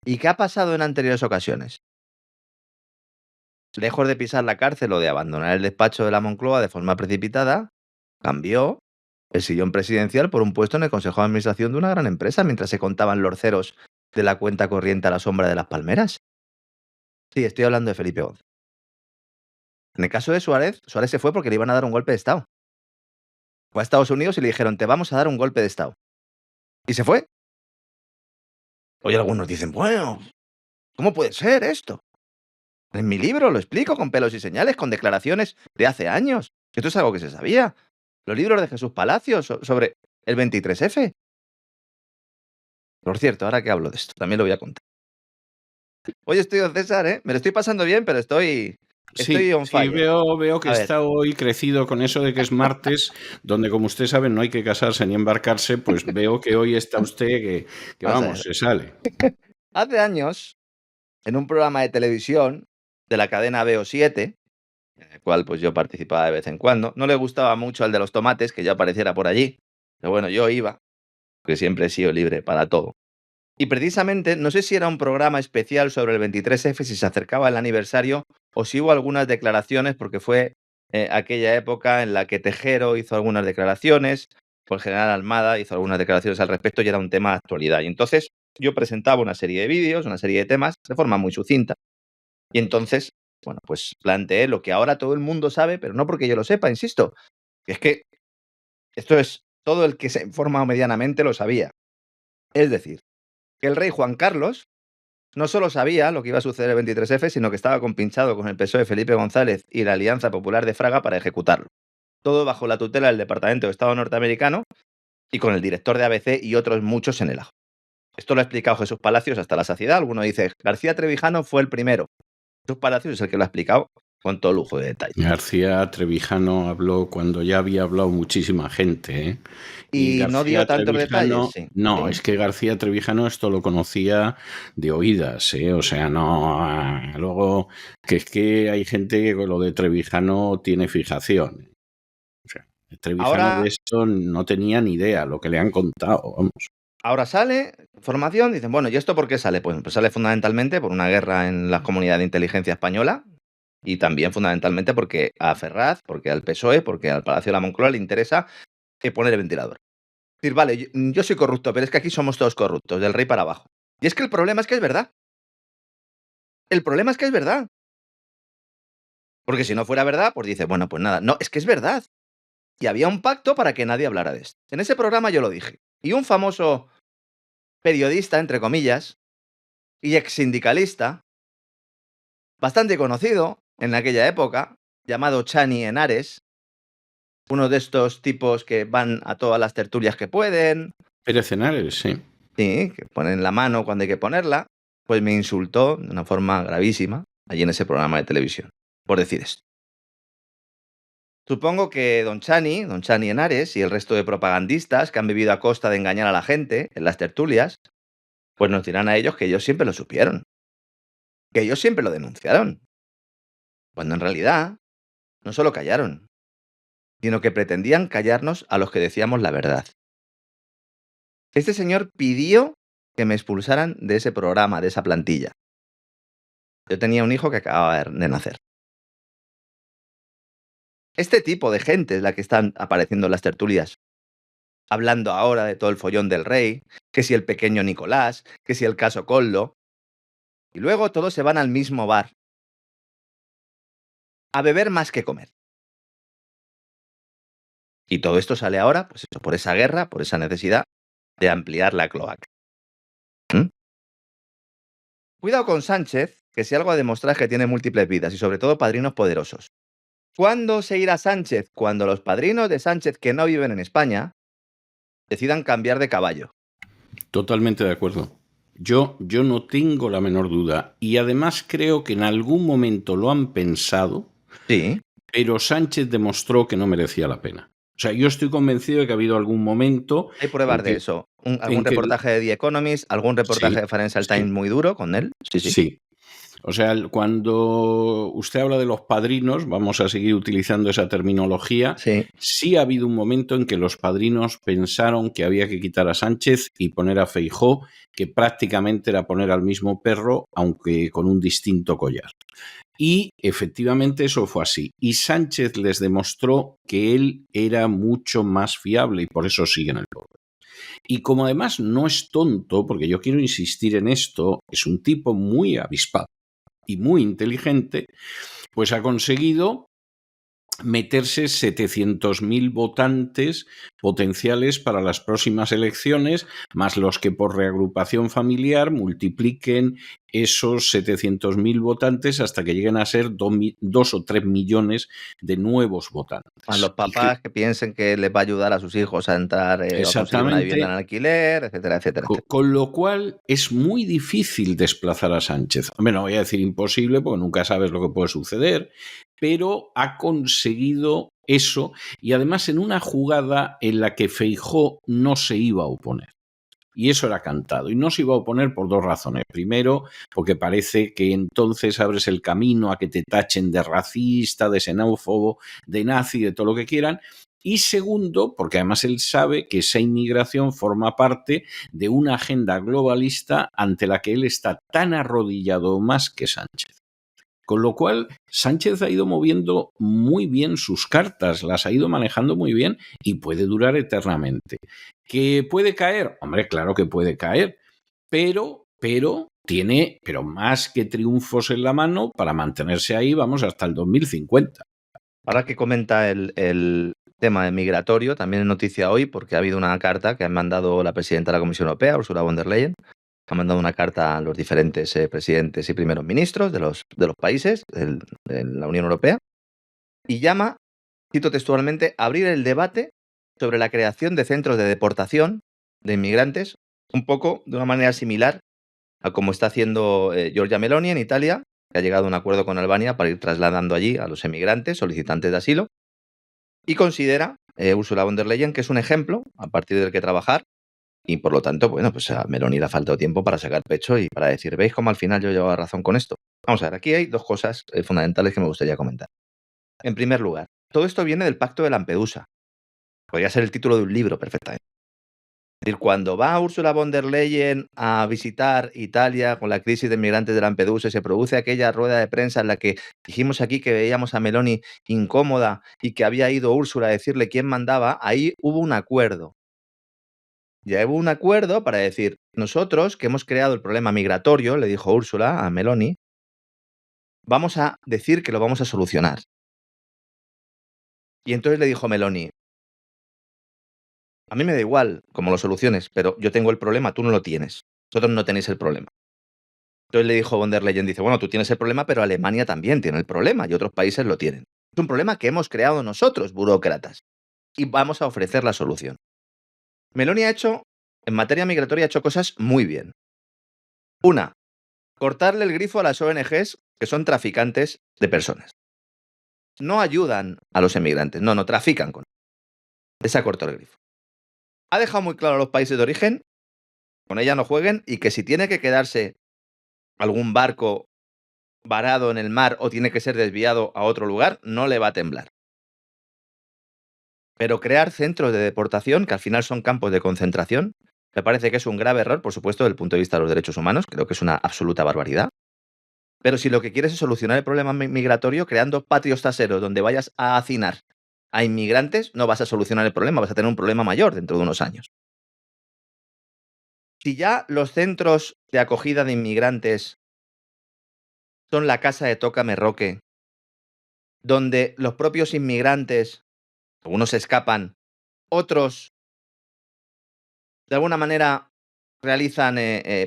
¿Y qué ha pasado en anteriores ocasiones? Lejos de pisar la cárcel o de abandonar el despacho de la Moncloa de forma precipitada, cambió el sillón presidencial por un puesto en el Consejo de Administración de una gran empresa mientras se contaban los ceros de la cuenta corriente a la sombra de las palmeras. Sí, estoy hablando de Felipe González. En el caso de Suárez, Suárez se fue porque le iban a dar un golpe de Estado. Fue a Estados Unidos y le dijeron, te vamos a dar un golpe de Estado. Y se fue. Hoy algunos dicen, bueno, ¿cómo puede ser esto? En mi libro lo explico con pelos y señales, con declaraciones de hace años. Esto es algo que se sabía. Los libros de Jesús Palacios sobre el 23F. Por cierto, ahora que hablo de esto, también lo voy a contar. Hoy estoy con César, ¿eh? Me lo estoy pasando bien, pero estoy on fire. Sí, veo que está hoy crecido con eso de que es martes, donde, como usted sabe, no hay que casarse ni embarcarse, pues veo que hoy está usted que vamos, se sale. Hace años, en un programa de televisión de la cadena VO7, en el cual pues yo participaba de vez en cuando, no le gustaba mucho al de los tomates que yo apareciera por allí, pero bueno, yo iba, porque siempre he sido libre para todo. Y precisamente, no sé si era un programa especial sobre el 23F, si se acercaba el aniversario, o si hubo algunas declaraciones, porque fue aquella época en la que Tejero hizo algunas declaraciones, o el general Almada hizo algunas declaraciones al respecto, y era un tema de actualidad. Y entonces yo presentaba una serie de vídeos, una serie de temas, de forma muy sucinta. Y entonces, bueno, pues planteé lo que ahora todo el mundo sabe, pero no porque yo lo sepa, insisto. Es que esto es, todo el que se informa medianamente lo sabía. Es decir, que el rey Juan Carlos no solo sabía lo que iba a suceder el 23F, sino que estaba compinchado con el PSOE Felipe González y la Alianza Popular de Fraga para ejecutarlo. Todo bajo la tutela del Departamento de Estado norteamericano y con el director de ABC y otros muchos en el ajo. Esto lo ha explicado Jesús Palacios hasta la saciedad. Alguno dice, García Trevijano fue el primero. Jesús Palacios es el que lo ha explicado con todo lujo de detalle. García Trevijano habló cuando ya había hablado muchísima gente, ¿eh? Y no dio tantos detalles. Sí. No, es que García Trevijano esto lo conocía de oídas, ¿eh? O sea, no. Luego, que es que hay gente que con lo de Trevijano tiene fijación. O sea, Trevijano de esto no tenía ni idea lo que le han contado, vamos. Ahora sale información, dicen, bueno, ¿y esto por qué sale? Pues sale fundamentalmente por una guerra en la comunidad de inteligencia española y también fundamentalmente porque a Ferraz, porque al PSOE, porque al Palacio de la Moncloa le interesa poner el ventilador. Es decir, vale, yo soy corrupto, pero es que aquí somos todos corruptos, del rey para abajo. Y es que el problema es que es verdad. El problema es que es verdad. Porque si no fuera verdad, pues dice, bueno, pues nada. No, es que es verdad. Y había un pacto para que nadie hablara de esto. En ese programa yo lo dije. Y un famoso periodista, entre comillas, y ex sindicalista, bastante conocido en aquella época, llamado Chani Henares, uno de estos tipos que van a todas las tertulias que pueden. Pérez Henares, sí. Sí, que ponen la mano cuando hay que ponerla, pues me insultó de una forma gravísima allí en ese programa de televisión, por decir esto. Supongo que don Chani Henares y el resto de propagandistas que han vivido a costa de engañar a la gente en las tertulias, pues nos dirán a ellos que ellos siempre lo supieron, que ellos siempre lo denunciaron, cuando en realidad no solo callaron, sino que pretendían callarnos a los que decíamos la verdad. Este señor pidió que me expulsaran de ese programa, de esa plantilla. Yo tenía un hijo que acababa de nacer. Este tipo de gente es la que están apareciendo en las tertulias, hablando ahora de todo el follón del rey, que si el pequeño Nicolás, que si el caso Collo, y luego todos se van al mismo bar, a beber más que comer. Y todo esto sale ahora, pues eso, por esa guerra, por esa necesidad de ampliar la cloaca. ¿Mm? Cuidado con Sánchez, que si algo ha demostrado es que tiene múltiples vidas y sobre todo padrinos poderosos. ¿Cuándo se irá Sánchez? Cuando los padrinos de Sánchez que no viven en España decidan cambiar de caballo. Totalmente de acuerdo. Yo no tengo la menor duda. Y además creo que en algún momento lo han pensado, Sí. pero Sánchez demostró que no merecía la pena. O sea, yo estoy convencido de que ha habido algún momento... Hay pruebas de eso. Algún reportaje de The Economist, algún reportaje de Financial Times muy duro con él. Sí. O sea, cuando usted habla de los padrinos, vamos a seguir utilizando esa terminología, sí ha habido un momento en que los padrinos pensaron que había que quitar a Sánchez y poner a Feijóo, que prácticamente era poner al mismo perro, aunque con un distinto collar. Y efectivamente eso fue así. Y Sánchez les demostró que él era mucho más fiable y por eso siguen el poder. Y como además no es tonto, porque yo quiero insistir en esto, es un tipo muy avispado y muy inteligente, pues ha conseguido meterse 700.000 votantes potenciales para las próximas elecciones, más los que por reagrupación familiar multipliquen esos 700.000 votantes hasta que lleguen a ser 2 o 3 millones de nuevos votantes. A los papás que piensen que les va a ayudar a sus hijos a entrar a conseguir una vivienda en alquiler, etcétera, etcétera. Con lo cual es muy difícil desplazar a Sánchez. Hombre, no voy a decir imposible porque nunca sabes lo que puede suceder, pero ha conseguido eso y además en una jugada en la que Feijóo no se iba a oponer. Y eso era cantado. Y no se iba a oponer por dos razones. Primero, porque parece que entonces abres el camino a que te tachen de racista, de xenófobo, de nazi, de todo lo que quieran. Y segundo, porque además él sabe que esa inmigración forma parte de una agenda globalista ante la que él está tan arrodillado más que Sánchez. Con lo cual, Sánchez ha ido moviendo muy bien sus cartas, las ha ido manejando muy bien y puede durar eternamente. ¿Que puede caer? Hombre, claro que puede caer, pero tiene más que triunfos en la mano para mantenerse ahí, vamos, hasta el 2050. Ahora que comenta el tema migratorio, también es noticia hoy porque ha habido una carta que ha mandado la presidenta de la Comisión Europea, Ursula von der Leyen, ha mandado una carta a los diferentes presidentes y primeros ministros de los países de la Unión Europea y llama, cito textualmente, a abrir el debate sobre la creación de centros de deportación de inmigrantes, un poco de una manera similar a como está haciendo Giorgia Meloni en Italia, que ha llegado a un acuerdo con Albania para ir trasladando allí a los emigrantes solicitantes de asilo, y considera Ursula von der Leyen que es un ejemplo a partir del que trabajar. Y por lo tanto, bueno, pues a Meloni le ha faltado tiempo para sacar pecho y para decir, ¿veis cómo al final yo llevaba razón con esto? Vamos a ver, aquí hay dos cosas fundamentales que me gustaría comentar. En primer lugar, todo esto viene del Pacto de Lampedusa. Podría ser el título de un libro perfectamente. Es decir, cuando va Ursula von der Leyen a visitar Italia con la crisis de migrantes de Lampedusa y se produce aquella rueda de prensa en la que dijimos aquí que veíamos a Meloni incómoda y que había ido Úrsula a decirle quién mandaba, ahí hubo un acuerdo. Ya hubo un acuerdo para decir, nosotros que hemos creado el problema migratorio, le dijo Úrsula a Meloni, vamos a decir que lo vamos a solucionar. Y entonces le dijo Meloni, a mí me da igual cómo lo soluciones, pero yo tengo el problema, tú no lo tienes. Vosotros no tenéis el problema. Entonces le dijo von der Leyen, dice, bueno, tú tienes el problema, pero Alemania también tiene el problema y otros países lo tienen. Es un problema que hemos creado nosotros, burócratas, y vamos a ofrecer la solución. Meloni en materia migratoria, ha hecho cosas muy bien. Una, cortarle el grifo a las ONGs que son traficantes de personas. No ayudan a los emigrantes, no trafican con ellos. Les ha cortado el grifo. Ha dejado muy claro a los países de origen, con ella no jueguen, y que si tiene que quedarse algún barco varado en el mar o tiene que ser desviado a otro lugar, no le va a temblar. Pero crear centros de deportación, que al final son campos de concentración, me parece que es un grave error, por supuesto, desde el punto de vista de los derechos humanos. Creo que es una absoluta barbaridad. Pero si lo que quieres es solucionar el problema migratorio creando patios traseros donde vayas a hacinar a inmigrantes, no vas a solucionar el problema, vas a tener un problema mayor dentro de unos años. Si ya los centros de acogida de inmigrantes son la casa de Tócame Roque, donde los propios inmigrantes, algunos escapan, otros de alguna manera realizan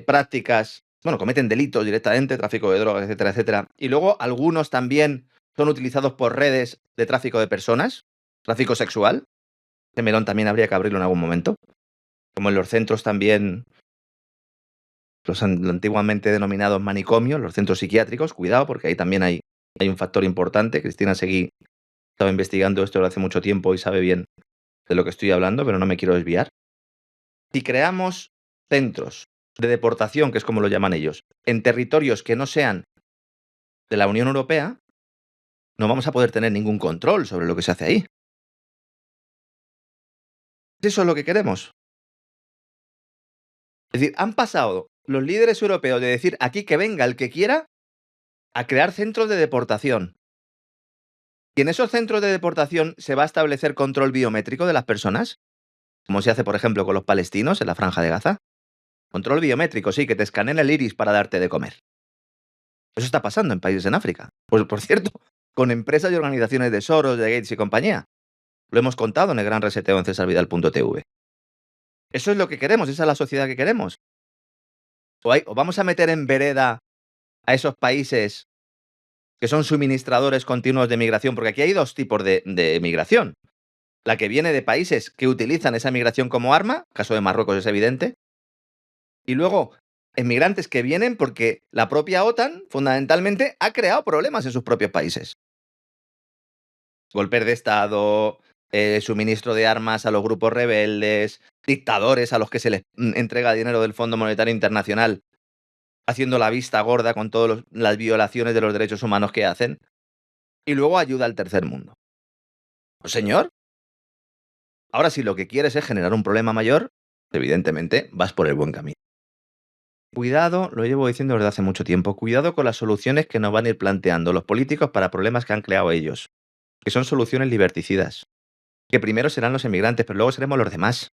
prácticas, bueno, cometen delitos directamente, tráfico de drogas, etcétera, etcétera. Y luego algunos también son utilizados por redes de tráfico de personas, tráfico sexual. Este melón también habría que abrirlo en algún momento. Como en los centros también, los antiguamente denominados manicomios, los centros psiquiátricos, cuidado, porque ahí también hay un factor importante. Cristina Seguí estaba investigando esto desde hace mucho tiempo y sabe bien de lo que estoy hablando, pero no me quiero desviar. Si creamos centros de deportación, que es como lo llaman ellos, en territorios que no sean de la Unión Europea, no vamos a poder tener ningún control sobre lo que se hace ahí. ¿Eso es lo que queremos? Es decir, han pasado los líderes europeos de decir aquí que venga el que quiera a crear centros de deportación. Y en esos centros de deportación se va a establecer control biométrico de las personas, como se hace, por ejemplo, con los palestinos en la Franja de Gaza. Control biométrico, sí, que te escaneen el iris para darte de comer. Eso está pasando en países en África. Pues, por cierto, con empresas y organizaciones de Soros, de Gates y compañía. Lo hemos contado en el gran reseteo en cesarvidal.tv. Eso es lo que queremos, esa es la sociedad que queremos. O vamos a meter en vereda a esos países que son suministradores continuos de migración, porque aquí hay dos tipos de migración. La que viene de países que utilizan esa migración como arma, caso de Marruecos es evidente, y luego inmigrantes que vienen porque la propia OTAN, fundamentalmente, ha creado problemas en sus propios países. Golpes de Estado, suministro de armas a los grupos rebeldes, dictadores a los que se les entrega dinero del Fondo Monetario Internacional, haciendo la vista gorda con todas las violaciones de los derechos humanos que hacen, y luego ayuda al tercer mundo. Pues señor, ahora si lo que quieres es generar un problema mayor, evidentemente vas por el buen camino. Cuidado, lo llevo diciendo desde hace mucho tiempo, cuidado con las soluciones que nos van a ir planteando los políticos para problemas que han creado ellos, que son soluciones liberticidas, que primero serán los emigrantes, pero luego seremos los demás.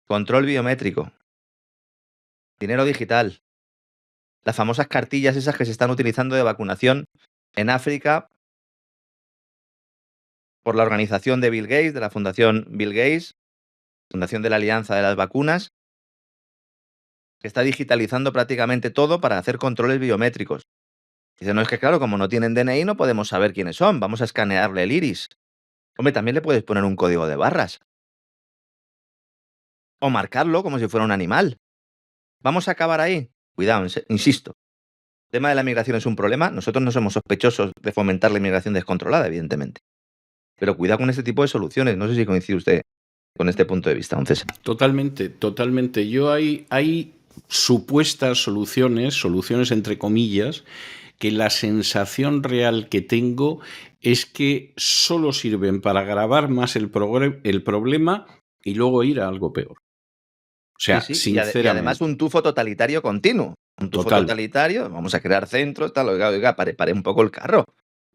Control biométrico, dinero digital, las famosas cartillas esas que se están utilizando de vacunación en África por la organización de Bill Gates, de la Fundación Bill Gates, Fundación de la Alianza de las Vacunas, que está digitalizando prácticamente todo para hacer controles biométricos. Dice, no, es que claro, como no tienen DNI no podemos saber quiénes son, vamos a escanearle el iris. Hombre, también le puedes poner un código de barras. O marcarlo como si fuera un animal. ¿Vamos a acabar ahí? Cuidado, insisto. El tema de la migración es un problema. Nosotros no somos sospechosos de fomentar la inmigración descontrolada, evidentemente. Pero cuidado con este tipo de soluciones. No sé si coincide usted con este punto de vista, don César. Totalmente, totalmente. Hay supuestas soluciones entre comillas, que la sensación real que tengo es que solo sirven para agravar más el problema y luego ir a algo peor. O sea, sí. sinceramente. Y además un tufo totalitario continuo. Un tufo totalitario, vamos a crear centros, tal, oiga, pare un poco el carro.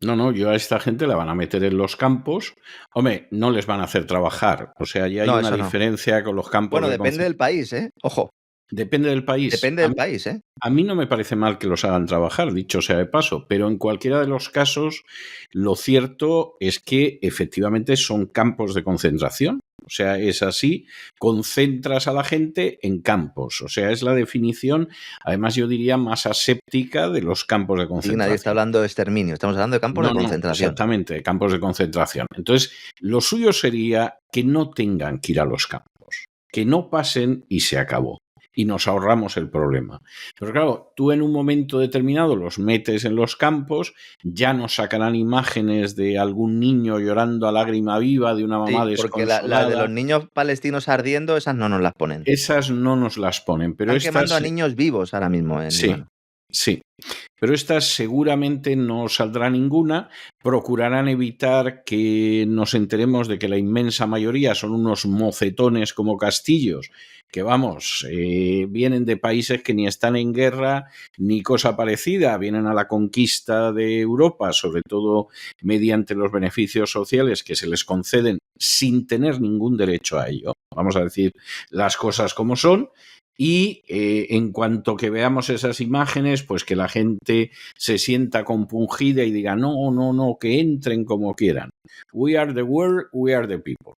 No, yo a esta gente la van a meter en los campos. Hombre, no les van a hacer trabajar. O sea, ya hay una diferencia con los campos. Bueno, depende del país, Ojo. Depende del país. Depende del país, A mí no me parece mal que los hagan trabajar, dicho sea de paso, pero en cualquiera de los casos, lo cierto es que efectivamente son campos de concentración. O sea, es así, concentras a la gente en campos. O sea, es la definición, además yo diría, más aséptica de los campos de concentración. Y nadie está hablando de exterminio, estamos hablando de campos de concentración. Exactamente, de campos de concentración. Entonces, lo suyo sería que no tengan que ir a los campos, que no pasen y se acabó. Y nos ahorramos el problema. Pero claro, tú en un momento determinado los metes en los campos, ya nos sacarán imágenes de algún niño llorando a lágrima viva, de una mamá desconsolada. Porque la de los niños palestinos ardiendo, esas no nos las ponen. Esas no nos las ponen. Pero están quemando a niños vivos ahora mismo en Líbano. sí. Pero estas seguramente no saldrá ninguna. Procurarán evitar que nos enteremos de que la inmensa mayoría son unos mocetones como castillos, que vamos, vienen de países que ni están en guerra ni cosa parecida, vienen a la conquista de Europa, sobre todo mediante los beneficios sociales que se les conceden sin tener ningún derecho a ello. Vamos a decir las cosas como son. Y en cuanto que veamos esas imágenes, pues que la gente se sienta compungida y diga, no, no, no, que entren como quieran. We are the world, we are the people.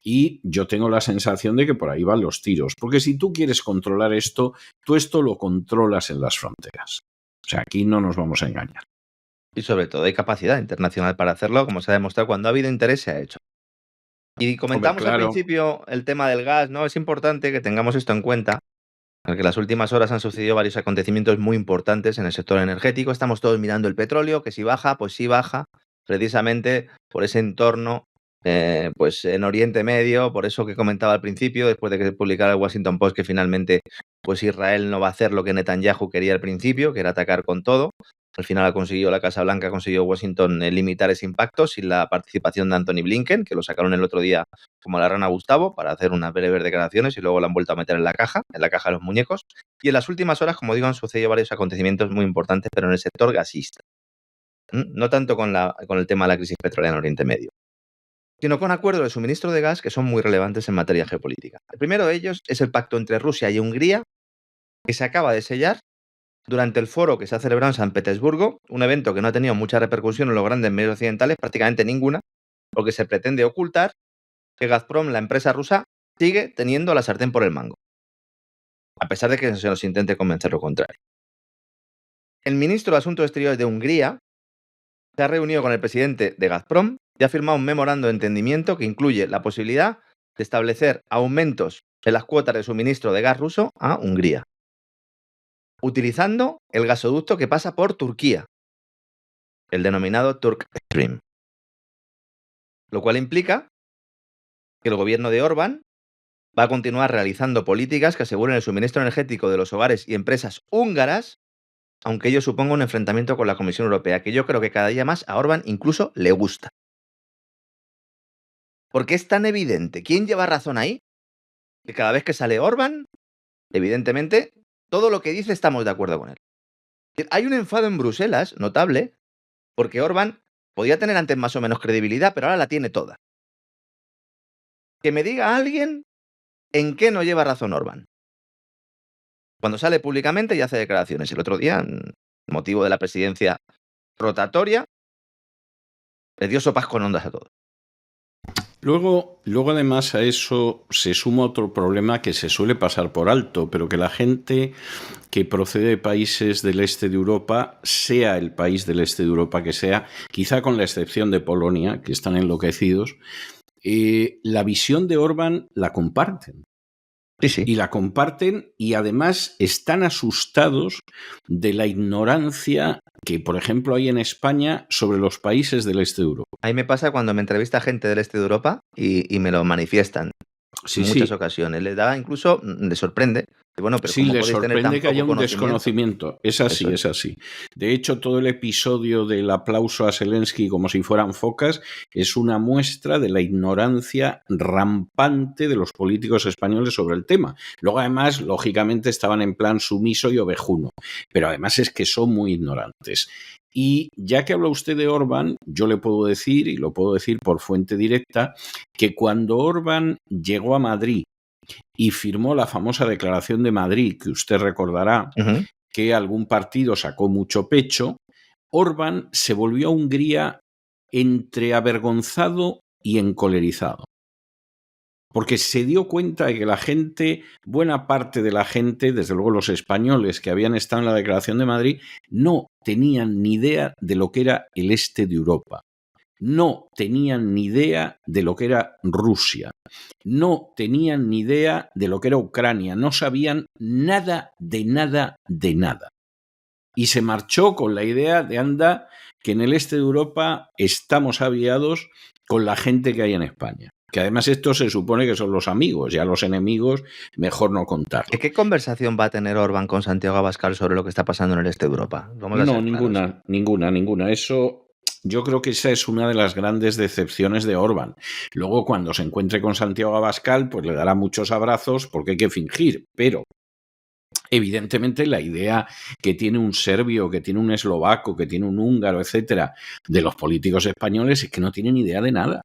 Y yo tengo la sensación de que por ahí van los tiros. Porque si tú quieres controlar esto, tú esto lo controlas en las fronteras. O sea, aquí no nos vamos a engañar. Y sobre todo hay capacidad internacional para hacerlo, como se ha demostrado, cuando ha habido interés se ha hecho. Y comentamos al principio el tema del gas, ¿no? Es importante que tengamos esto en cuenta, porque en las últimas horas han sucedido varios acontecimientos muy importantes en el sector energético. Estamos todos mirando el petróleo, que si baja, pues sí baja, precisamente por ese entorno, pues en Oriente Medio, por eso que comentaba al principio, después de que se publicara el Washington Post, que finalmente pues Israel no va a hacer lo que Netanyahu quería al principio, que era atacar con todo. Al final ha conseguido la Casa Blanca, ha conseguido Washington limitar ese impacto sin la participación de Anthony Blinken, que lo sacaron el otro día como la rana Gustavo para hacer unas breves declaraciones y luego lo han vuelto a meter en la caja de los muñecos. Y en las últimas horas, como digo, han sucedido varios acontecimientos muy importantes, pero en el sector gasista. No tanto con el tema de la crisis petrolera en Oriente Medio, sino con acuerdos de suministro de gas que son muy relevantes en materia geopolítica. El primero de ellos es el pacto entre Rusia y Hungría, que se acaba de sellar durante el foro que se ha celebrado en San Petersburgo, un evento que no ha tenido mucha repercusión en los grandes medios occidentales, prácticamente ninguna, porque se pretende ocultar que Gazprom, la empresa rusa, sigue teniendo la sartén por el mango, a pesar de que se nos intente convencer lo contrario. El ministro de Asuntos Exteriores de Hungría se ha reunido con el presidente de Gazprom y ha firmado un memorando de entendimiento que incluye la posibilidad de establecer aumentos en las cuotas de suministro de gas ruso a Hungría, utilizando el gasoducto que pasa por Turquía, el denominado Turk Stream. Lo cual implica que el gobierno de Orbán va a continuar realizando políticas que aseguren el suministro energético de los hogares y empresas húngaras, aunque ello suponga un enfrentamiento con la Comisión Europea, que yo creo que cada día más a Orbán incluso le gusta. Porque es tan evidente quién lleva razón ahí, que cada vez que sale Orbán, evidentemente, todo lo que dice estamos de acuerdo con él. Hay un enfado en Bruselas notable, porque Orbán podía tener antes más o menos credibilidad, pero ahora la tiene toda. Que me diga alguien en qué no lleva razón Orbán. Cuando sale públicamente y hace declaraciones. El otro día, motivo de la presidencia rotatoria, le dio sopas con ondas a todos. Luego además a eso se suma otro problema que se suele pasar por alto, pero que la gente que procede de países del este de Europa, sea el país del este de Europa que sea, quizá con la excepción de Polonia, que están enloquecidos, la visión de Orbán la comparten. Sí. Y la comparten y además están asustados de la ignorancia que, por ejemplo, hay en España sobre los países del este de Europa. A mí me pasa cuando me entrevista gente del este de Europa y me lo manifiestan en muchas ocasiones. Les da incluso, les sorprende. Bueno, pero sí, les sorprende que haya un desconocimiento. Es así, Eso es así. De hecho, todo el episodio del aplauso a Zelensky como si fueran focas es una muestra de la ignorancia rampante de los políticos españoles sobre el tema. Luego, además, lógicamente, estaban en plan sumiso y ovejuno. Pero además es que son muy ignorantes. Y ya que habla usted de Orbán, yo le puedo decir, y lo puedo decir por fuente directa, que cuando Orbán llegó a Madrid y firmó la famosa Declaración de Madrid, que usted recordará que algún partido sacó mucho pecho, Orbán se volvió a Hungría entre avergonzado y encolerizado. Porque se dio cuenta de que la gente, buena parte de la gente, desde luego los españoles que habían estado en la Declaración de Madrid, no tenían ni idea de lo que era el este de Europa. No tenían ni idea de lo que era Rusia. No tenían ni idea de lo que era Ucrania. No sabían nada de nada de nada. Y se marchó con la idea de anda, que en el este de Europa estamos aviados con la gente que hay en España. Que además estos se supone que son los amigos, y a los enemigos mejor no contarlo. ¿Qué conversación va a tener Orbán con Santiago Abascal sobre lo que está pasando en el este de Europa? Vamos a No, ser claros. ninguna. Eso, yo creo que esa es una de las grandes decepciones de Orbán. Luego, cuando se encuentre con Santiago Abascal, pues le dará muchos abrazos porque hay que fingir, pero evidentemente la idea que tiene un serbio, que tiene un eslovaco, que tiene un húngaro, etcétera, de los políticos españoles es que no tienen idea de nada.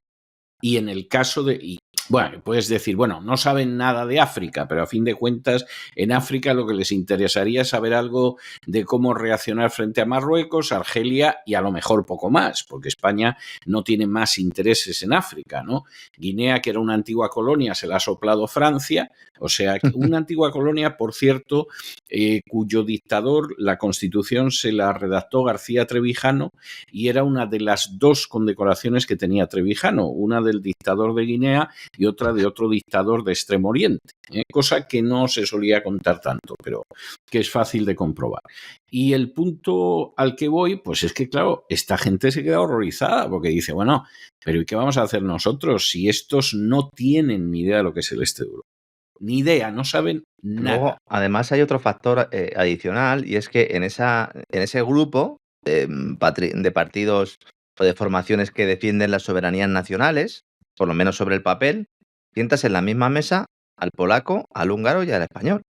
Y en el caso de... Bueno, puedes decir, bueno, no saben nada de África, pero a fin de cuentas, en África lo que les interesaría es saber algo de cómo reaccionar frente a Marruecos, Argelia y a lo mejor poco más, porque España no tiene más intereses en África, ¿no? Guinea, que era una antigua colonia, se la ha soplado Francia, o sea, una antigua colonia, por cierto, cuyo dictador, la Constitución se la redactó García Trevijano y era una de las dos condecoraciones que tenía Trevijano, una del dictador de Guinea y otra de otro dictador de Extremo Oriente, cosa que no se solía contar tanto, pero que es fácil de comprobar. Y el punto al que voy, pues es que, claro, esta gente se queda horrorizada porque dice, bueno, pero ¿y qué vamos a hacer nosotros si estos no tienen ni idea de lo que es el este de Europa? Ni idea, no saben nada. Luego, además, hay otro factor adicional y es que en ese grupo de partidos o de formaciones que defienden las soberanías nacionales, por lo menos sobre el papel, sientas en la misma mesa al polaco, al húngaro y al español.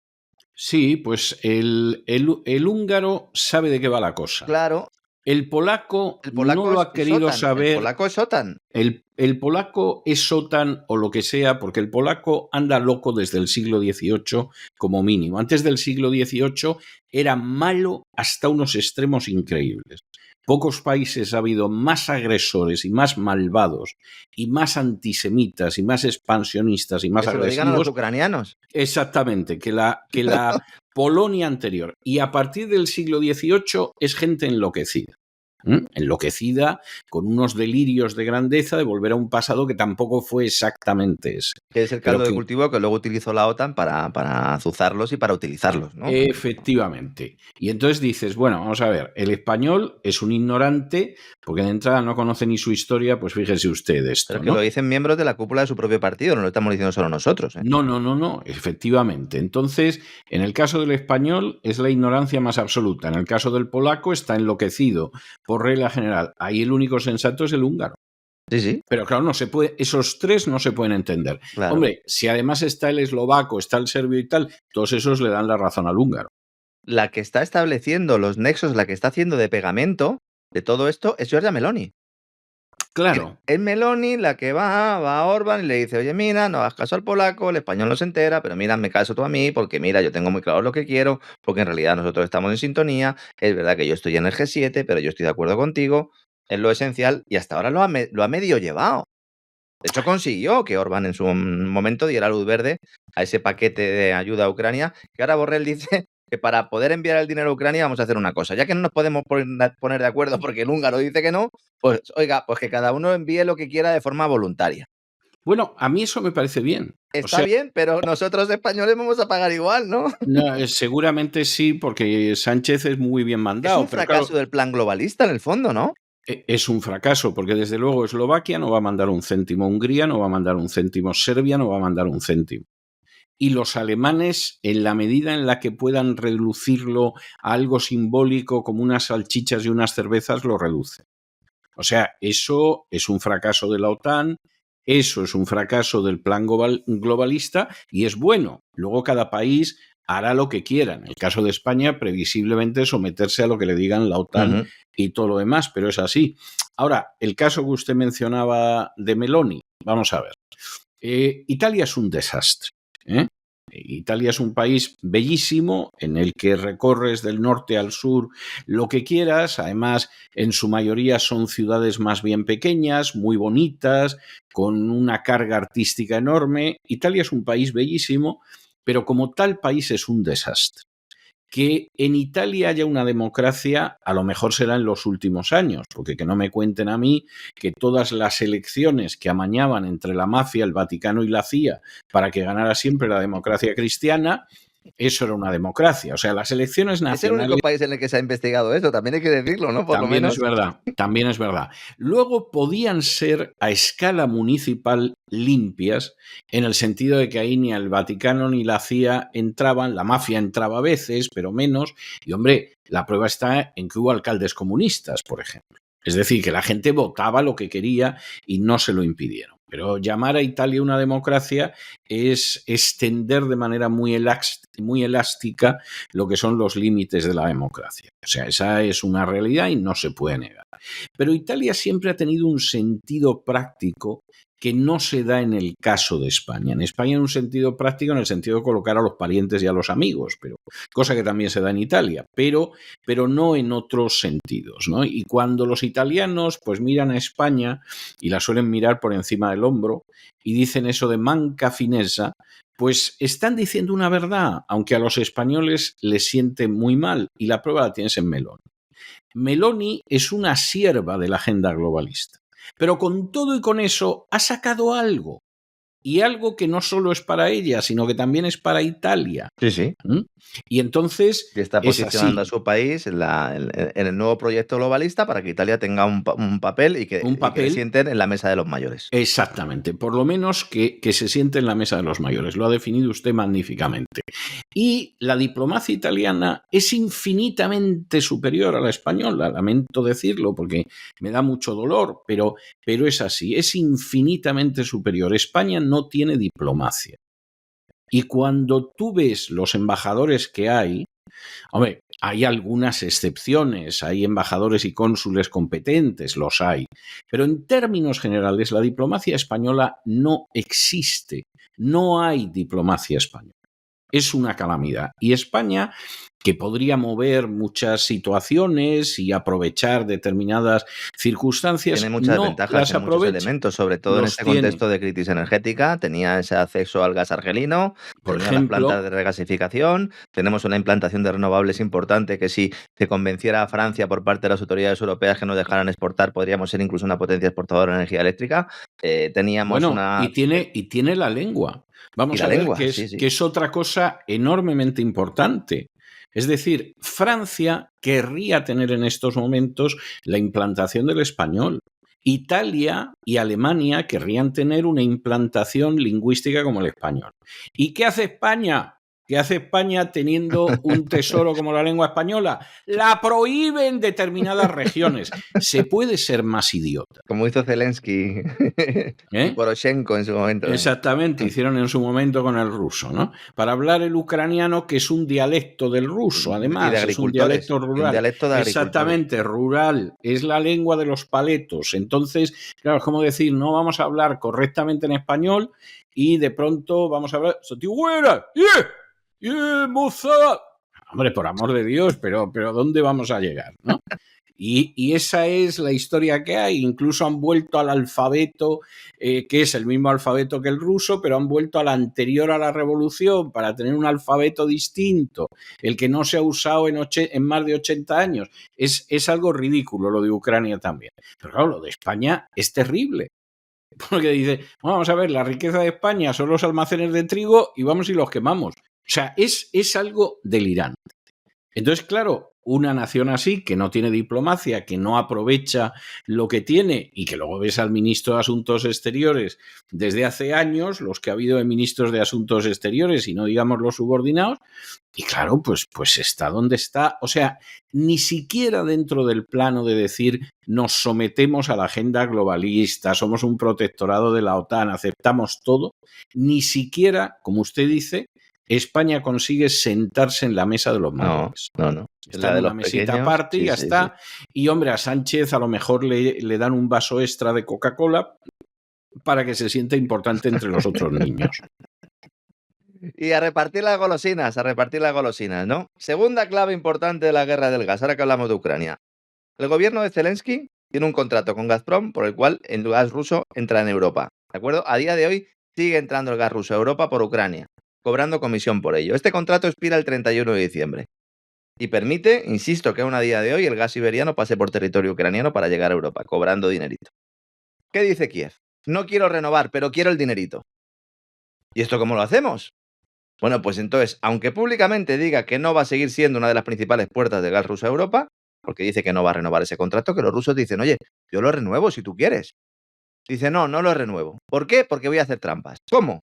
Sí, pues el húngaro sabe de qué va la cosa. Claro, El polaco el polaco no lo es ha querido OTAN, saber. el polaco es OTAN. El polaco es OTAN o lo que sea, porque el polaco anda loco desde el siglo XVIII como mínimo. Antes del siglo XVIII era malo hasta unos extremos increíbles. Pocos países ha habido más agresores y más malvados y más antisemitas y más expansionistas y más Que se lo agresivos. digan a los ucranianos. Exactamente, que la Polonia anterior. Y a partir del siglo XVIII es gente enloquecida. Enloquecida, con unos delirios de grandeza de volver a un pasado que tampoco fue exactamente ese. Que es el caldo de cultivo que luego utilizó la OTAN para azuzarlos y para utilizarlos, ¿no? Efectivamente. Y entonces dices, bueno, vamos a ver, el español es un ignorante porque de entrada no conoce ni su historia, pues fíjese usted esto. Pero es que lo dicen miembros de la cúpula de su propio partido, no lo estamos diciendo solo nosotros. No, efectivamente. Entonces, en el caso del español es la ignorancia más absoluta. En el caso del polaco está enloquecido por regla general. Ahí el único sensato es el húngaro. Sí. Pero claro, no se puede, esos tres no se pueden entender. Claro. Hombre, si además está el eslovaco, está el serbio y tal, todos esos le dan la razón al húngaro. La que está estableciendo los nexos, la que está haciendo de pegamento de todo esto es Giorgia Meloni. Claro. Es Meloni la que va a Orbán y le dice, oye, mira, no hagas caso al polaco, el español no se entera, pero mira, me caso tú a mí, porque mira, yo tengo muy claro lo que quiero, porque en realidad nosotros estamos en sintonía, es verdad que yo estoy en el G7, pero yo estoy de acuerdo contigo, es lo esencial, y hasta ahora lo ha medio llevado. De hecho, consiguió que Orbán en su momento diera luz verde a ese paquete de ayuda a Ucrania, que ahora Borrell dice que para poder enviar el dinero a Ucrania vamos a hacer una cosa. Ya que no nos podemos poner de acuerdo porque el húngaro dice que no, pues oiga, pues que cada uno envíe lo que quiera de forma voluntaria. Bueno, a mí eso me parece bien. Está bien, pero nosotros españoles vamos a pagar igual, ¿no? No, seguramente sí, porque Sánchez es muy bien mandado. Es un fracaso del plan globalista en el fondo, ¿no? Es un fracaso, porque desde luego Eslovaquia no va a mandar un céntimo, Hungría no va a mandar un céntimo, Serbia no va a mandar un céntimo. Y los alemanes, en la medida en la que puedan reducirlo a algo simbólico como unas salchichas y unas cervezas, lo reducen. O sea, eso es un fracaso de la OTAN, eso es un fracaso del plan globalista y es bueno. Luego cada país hará lo que quiera. En el caso de España, previsiblemente someterse a lo que le digan la OTAN y todo lo demás, pero es así. Ahora, el caso que usted mencionaba de Meloni, vamos a ver. Italia es un desastre. Italia es un país bellísimo en el que recorres del norte al sur lo que quieras. Además, en su mayoría son ciudades más bien pequeñas, muy bonitas, con una carga artística enorme. Italia es un país bellísimo, pero como tal país es un desastre. Que en Italia haya una democracia a lo mejor será en los últimos años, porque que no me cuenten a mí que todas las elecciones que amañaban entre la mafia, el Vaticano y la CIA para que ganara siempre la democracia cristiana, eso era una democracia. O sea, las elecciones Es el nacionales... único país en el que se ha investigado esto, también hay que decirlo, ¿no? Por lo También menos. es verdad, también es verdad. Luego podían ser a escala municipal limpias, en el sentido de que ahí ni el Vaticano ni la CIA entraban, la mafia entraba a veces, pero menos, y hombre, la prueba está en que hubo alcaldes comunistas, por ejemplo. Es decir, que la gente votaba lo que quería y no se lo impidieron. Pero llamar a Italia una democracia es extender de manera muy elástica lo que son los límites de la democracia. O sea, esa es una realidad y no se puede negar. Pero Italia siempre ha tenido un sentido práctico que no se da en el caso de España. En España en un sentido práctico, en el sentido de colocar a los parientes y a los amigos, pero cosa que también se da en Italia, pero no en otros sentidos, ¿no? Y cuando los italianos pues miran a España y la suelen mirar por encima del hombro y dicen eso de manca fineza, pues están diciendo una verdad, aunque a los españoles les siente muy mal, y la prueba la tienes en Meloni. Meloni es una sierva de la agenda globalista, pero con todo y con eso ha sacado algo, y algo que no solo es para ella, sino que también es para Italia. Sí, sí. ¿Mm? Y entonces Y está es posicionando así. a su país en el nuevo proyecto globalista para que Italia tenga un papel y que le sienten en la mesa de los mayores. Exactamente, por lo menos que se siente en la mesa de los mayores. Lo ha definido usted magníficamente. Y la diplomacia italiana es infinitamente superior a la española, lamento decirlo porque me da mucho dolor, pero es así, es infinitamente superior. España no tiene diplomacia. Y cuando tú ves los embajadores que hay, hombre, hay algunas excepciones, hay embajadores y cónsules competentes, los hay, pero en términos generales la diplomacia española no existe, no hay diplomacia española. Es una calamidad. Y España, que podría mover muchas situaciones y aprovechar determinadas circunstancias, tiene muchas no ventajas las en muchos aprovecha. elementos, sobre todo en este contexto de crisis energética. Tenía ese acceso al gas argelino, Por tenía las ejemplo, plantas de regasificación, tenemos una implantación de renovables importante que si se convenciera a Francia por parte de las autoridades europeas que nos dejaran exportar, podríamos ser incluso una potencia exportadora de energía eléctrica. Teníamos bueno, una... y tiene la lengua. Vamos a ver que es otra cosa enormemente importante. Es decir, Francia querría tener en estos momentos la implantación del español. Italia y Alemania querrían tener una implantación lingüística como el español. ¿Y qué hace España? ¿Qué hace España teniendo un tesoro como la lengua española? La prohíbe en determinadas regiones. Se puede ser más idiota. Como hizo Zelensky y Poroshenko en su momento. Exactamente, hicieron en su momento con el ruso, ¿no? Para hablar el ucraniano, que es un dialecto del ruso, además, es un dialecto rural. Un dialecto de exactamente, rural, es la lengua de los paletos. Entonces, claro, es como decir, no vamos a hablar correctamente en español y de pronto vamos a hablar, ¡Sotigüera! ¡Moza! Hombre, por amor de Dios, pero ¿dónde vamos a llegar, no? Y esa es la historia que hay. Incluso han vuelto al alfabeto, que es el mismo alfabeto que el ruso, pero han vuelto al anterior a la revolución para tener un alfabeto distinto, el que no se ha usado en más de 80 años. Es algo ridículo lo de Ucrania también. Pero claro, lo de España es terrible. Porque dice, bueno, vamos a ver, la riqueza de España son los almacenes de trigo y vamos y los quemamos. O sea, es algo delirante. Entonces, claro, una nación así, que no tiene diplomacia, que no aprovecha lo que tiene y que luego ves al ministro de Asuntos Exteriores desde hace años, los que ha habido de ministros de Asuntos Exteriores y no digamos los subordinados, y claro, pues está donde está. O sea, ni siquiera dentro del plano de decir nos sometemos a la agenda globalista, somos un protectorado de la OTAN, aceptamos todo, ni siquiera, como usted dice, España consigue sentarse en la mesa de los mayores. No. Está en una mesita aparte y ya está. Y hombre, a Sánchez a lo mejor le dan un vaso extra de Coca-Cola para que se sienta importante entre los otros niños. Y a repartir las golosinas, ¿no? Segunda clave importante de la guerra del gas, ahora que hablamos de Ucrania. El gobierno de Zelensky tiene un contrato con Gazprom por el cual el gas ruso entra en Europa, ¿de acuerdo? A día de hoy sigue entrando el gas ruso a Europa por Ucrania, cobrando comisión por ello. Este contrato expira el 31 de diciembre y permite, insisto, que aún a día de hoy el gas siberiano pase por territorio ucraniano para llegar a Europa, cobrando dinerito. ¿Qué dice Kiev? No quiero renovar, pero quiero el dinerito. ¿Y esto cómo lo hacemos? Bueno, pues entonces, aunque públicamente diga que no va a seguir siendo una de las principales puertas de gas ruso a Europa, porque dice que no va a renovar ese contrato, que los rusos dicen, oye, yo lo renuevo si tú quieres. Dice, no, no lo renuevo. ¿Por qué? Porque voy a hacer trampas. ¿Cómo?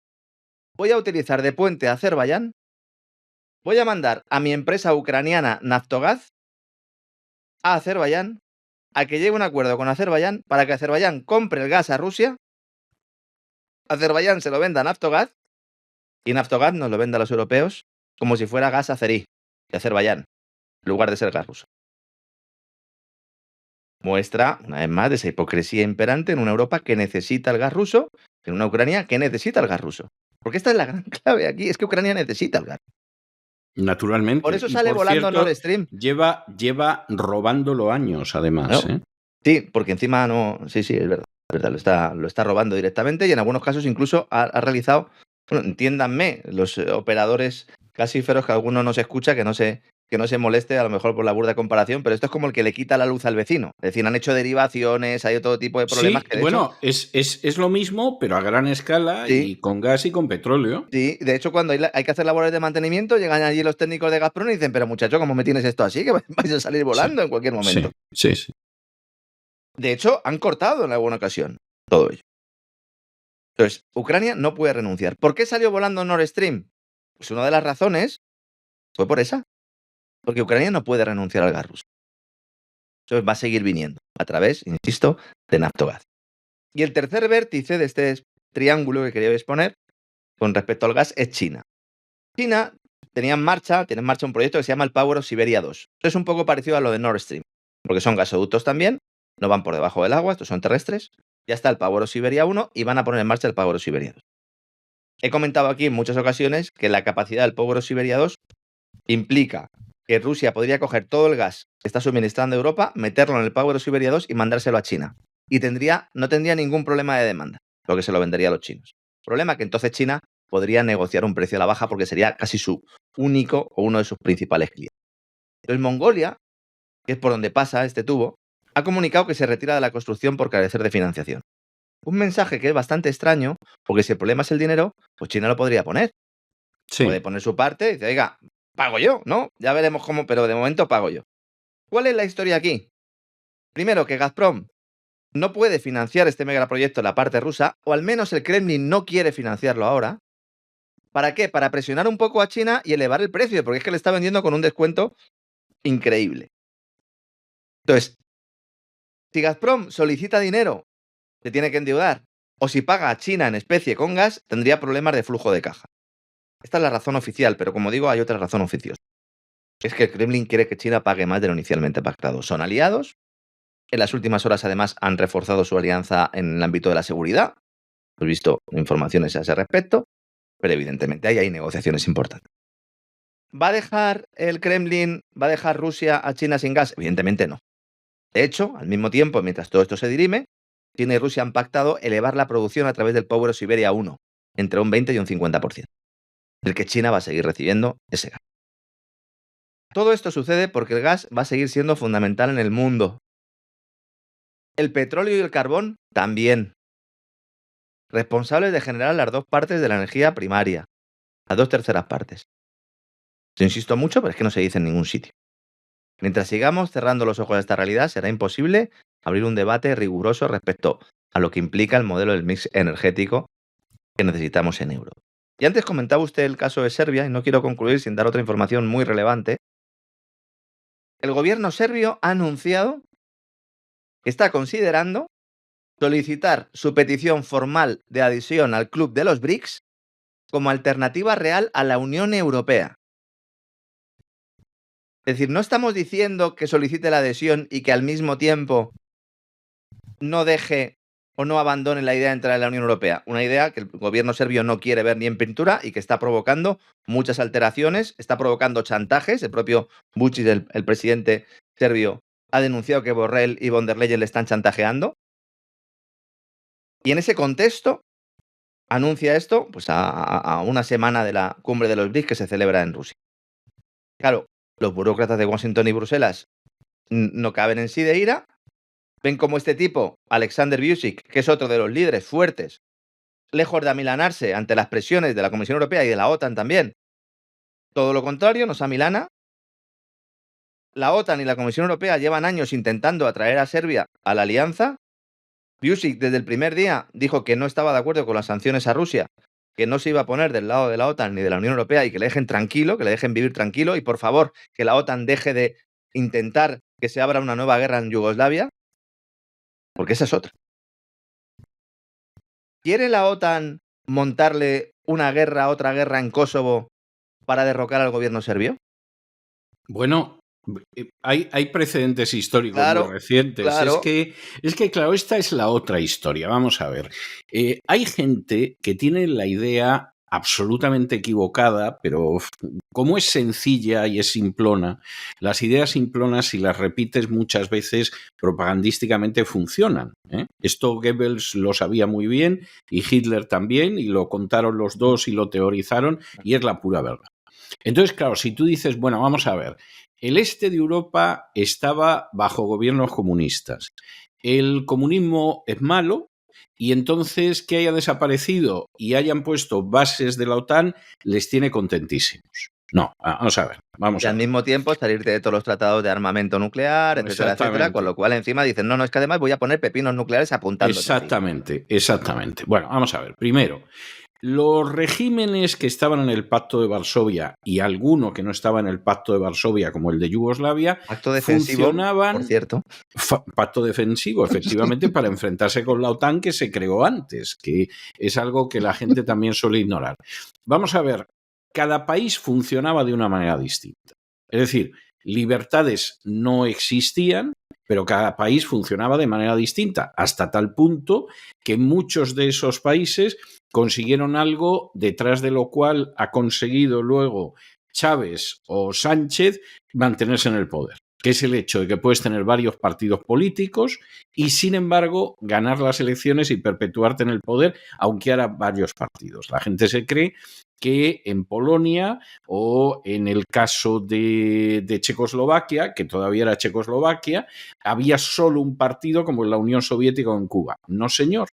Voy a utilizar de puente a Azerbaiyán, voy a mandar a mi empresa ucraniana Naftogaz a Azerbaiyán a que llegue a un acuerdo con Azerbaiyán para que Azerbaiyán compre el gas a Rusia, Azerbaiyán se lo venda a Naftogaz y Naftogaz nos lo venda a los europeos como si fuera gas azerí de Azerbaiyán, en lugar de ser gas ruso. Muestra, una vez más, de esa hipocresía imperante en una Europa que necesita el gas ruso, en una Ucrania que necesita el gas ruso. Porque esta es la gran clave aquí, es que Ucrania necesita el gas. Naturalmente. Por eso Y, sale por volando cierto, Nord Stream. lleva robándolo años, además. No. Sí, porque encima no. Sí, es verdad, lo está robando directamente y en algunos casos incluso ha realizado. Bueno, entiéndanme, los operadores gasíferos, que alguno no se escucha, que no se moleste a lo mejor por la burda comparación, pero esto es como el que le quita la luz al vecino. Es decir, han hecho derivaciones, hay todo tipo de problemas Sí, que de bueno, hecho. es lo mismo, pero a gran escala Sí. y con gas y con petróleo. Sí, de hecho, cuando hay que hacer labores de mantenimiento, llegan allí los técnicos de Gazprom y dicen, pero muchacho, ¿cómo me tienes esto así? Que vais a salir volando en cualquier momento. Sí. De hecho, han cortado en alguna ocasión todo ello. Entonces, Ucrania no puede renunciar. ¿Por qué salió volando Nord Stream? Pues una de las razones fue por esa. Porque Ucrania no puede renunciar al gas ruso. Entonces va a seguir viniendo a través, insisto, de Naftogaz. Y el tercer vértice de este triángulo que quería exponer con respecto al gas es China. China tiene en marcha un proyecto que se llama el Power of Siberia 2. Esto es un poco parecido a lo de Nord Stream, porque son gasoductos también, no van por debajo del agua, estos son terrestres. Ya está el Power of Siberia 1 y van a poner en marcha el Power of Siberia 2. He comentado aquí en muchas ocasiones que la capacidad del Power of Siberia 2 implica que Rusia podría coger todo el gas que está suministrando a Europa, meterlo en el Power of Siberia 2 y mandárselo a China. Y no tendría ningún problema de demanda, porque se lo vendería a los chinos. Problema que entonces China podría negociar un precio a la baja porque sería casi su único o uno de sus principales clientes. Entonces Mongolia, que es por donde pasa este tubo, ha comunicado que se retira de la construcción por carecer de financiación. Un mensaje que es bastante extraño, porque si el problema es el dinero, pues China lo podría poner. Sí. Puede poner su parte y dice, oiga, pago yo, ¿no? Ya veremos cómo, pero de momento pago yo. ¿Cuál es la historia aquí? Primero, que Gazprom no puede financiar este megaproyecto en la parte rusa, o al menos el Kremlin no quiere financiarlo ahora. ¿Para qué? Para presionar un poco a China y elevar el precio, porque es que le está vendiendo con un descuento increíble. Entonces, si Gazprom solicita dinero, se tiene que endeudar, o si paga a China en especie con gas, tendría problemas de flujo de caja. Esta es la razón oficial, pero como digo, hay otra razón oficiosa. Es que el Kremlin quiere que China pague más de lo inicialmente pactado. Son aliados. En las últimas horas, además, han reforzado su alianza en el ámbito de la seguridad. Hemos visto informaciones a ese respecto, pero evidentemente ahí hay negociaciones importantes. ¿Va a dejar el Kremlin, va a dejar Rusia a China sin gas? Evidentemente no. De hecho, al mismo tiempo, mientras todo esto se dirime, China y Rusia han pactado elevar la producción a través del Power of Siberia 1, entre un 20 y un 50%, del que China va a seguir recibiendo ese gas. Todo esto sucede porque el gas va a seguir siendo fundamental en el mundo. El petróleo y el carbón también. Responsables de generar las dos partes de la energía primaria, las dos terceras partes. Yo insisto mucho, pero es que no se dice en ningún sitio. Mientras sigamos cerrando los ojos a esta realidad, será imposible abrir un debate riguroso respecto a lo que implica el modelo del mix energético que necesitamos en Europa. Y antes comentaba usted el caso de Serbia, y no quiero concluir sin dar otra información muy relevante. El gobierno serbio ha anunciado que está considerando solicitar su petición formal de adhesión al Club de los BRICS como alternativa real a la Unión Europea. Es decir, no estamos diciendo que solicite la adhesión y que al mismo tiempo no deje o no abandone la idea de entrar en la Unión Europea. Una idea que el gobierno serbio no quiere ver ni en pintura y que está provocando muchas alteraciones, está provocando chantajes. El propio Vučić, el presidente serbio, ha denunciado que Borrell y von der Leyen le están chantajeando. Y en ese contexto anuncia esto pues a una semana de la cumbre de los BRICS que se celebra en Rusia. Claro, los burócratas de Washington y Bruselas no caben en sí de ira. Ven como este tipo, Alexander Vučić, que es otro de los líderes fuertes, lejos de amilanarse ante las presiones de la Comisión Europea y de la OTAN también, Todo lo contrario, nos amilana. La OTAN y la Comisión Europea llevan años intentando atraer a Serbia a la alianza. Vučić desde el primer día dijo que no estaba de acuerdo con las sanciones a Rusia, que no se iba a poner del lado de la OTAN ni de la Unión Europea y que le dejen tranquilo, que le dejen vivir tranquilo y por favor que la OTAN deje de intentar que se abra una nueva guerra en Yugoslavia, porque esa es otra. ¿Quiere la OTAN montarle otra guerra en Kosovo para derrocar al gobierno serbio? Bueno, hay precedentes históricos Claro, muy recientes. claro. Es que, claro, esta es la otra historia. Vamos a ver. Hay gente que tiene la idea absolutamente equivocada, pero como es sencilla y es simplona, las ideas simplonas, si las repites muchas veces, propagandísticamente funcionan. Esto Goebbels lo sabía muy bien y Hitler también, y lo contaron los dos y lo teorizaron, y es la pura verdad. Entonces, claro, si tú dices, bueno, vamos a ver, el este de Europa estaba bajo gobiernos comunistas. El comunismo es malo y entonces que haya desaparecido y hayan puesto bases de la OTAN les tiene contentísimos. No, vamos a ver. Y al mismo tiempo salirte de todos los tratados de armamento nuclear, etcétera, etcétera, con lo cual encima dicen, no, es que además voy a poner pepinos nucleares apuntando. Exactamente. Bueno, vamos a ver. Primero, los regímenes que estaban en el Pacto de Varsovia y alguno que no estaba en el Pacto de Varsovia, como el de Yugoslavia, Pacto defensivo, funcionaban. Por cierto. Pacto defensivo, efectivamente, para enfrentarse con la OTAN que se creó antes, que es algo que la gente también suele ignorar. Vamos a ver, cada país funcionaba de una manera distinta. Es decir, libertades no existían, pero cada país funcionaba de manera distinta, hasta tal punto que muchos de esos países consiguieron algo detrás de lo cual ha conseguido luego Chávez o Sánchez mantenerse en el poder, que es el hecho de que puedes tener varios partidos políticos y, sin embargo, ganar las elecciones y perpetuarte en el poder, aunque haya varios partidos. La gente se cree que en Polonia o en el caso de Checoslovaquia, que todavía era Checoslovaquia, había solo un partido como en la Unión Soviética o en Cuba. No, señor,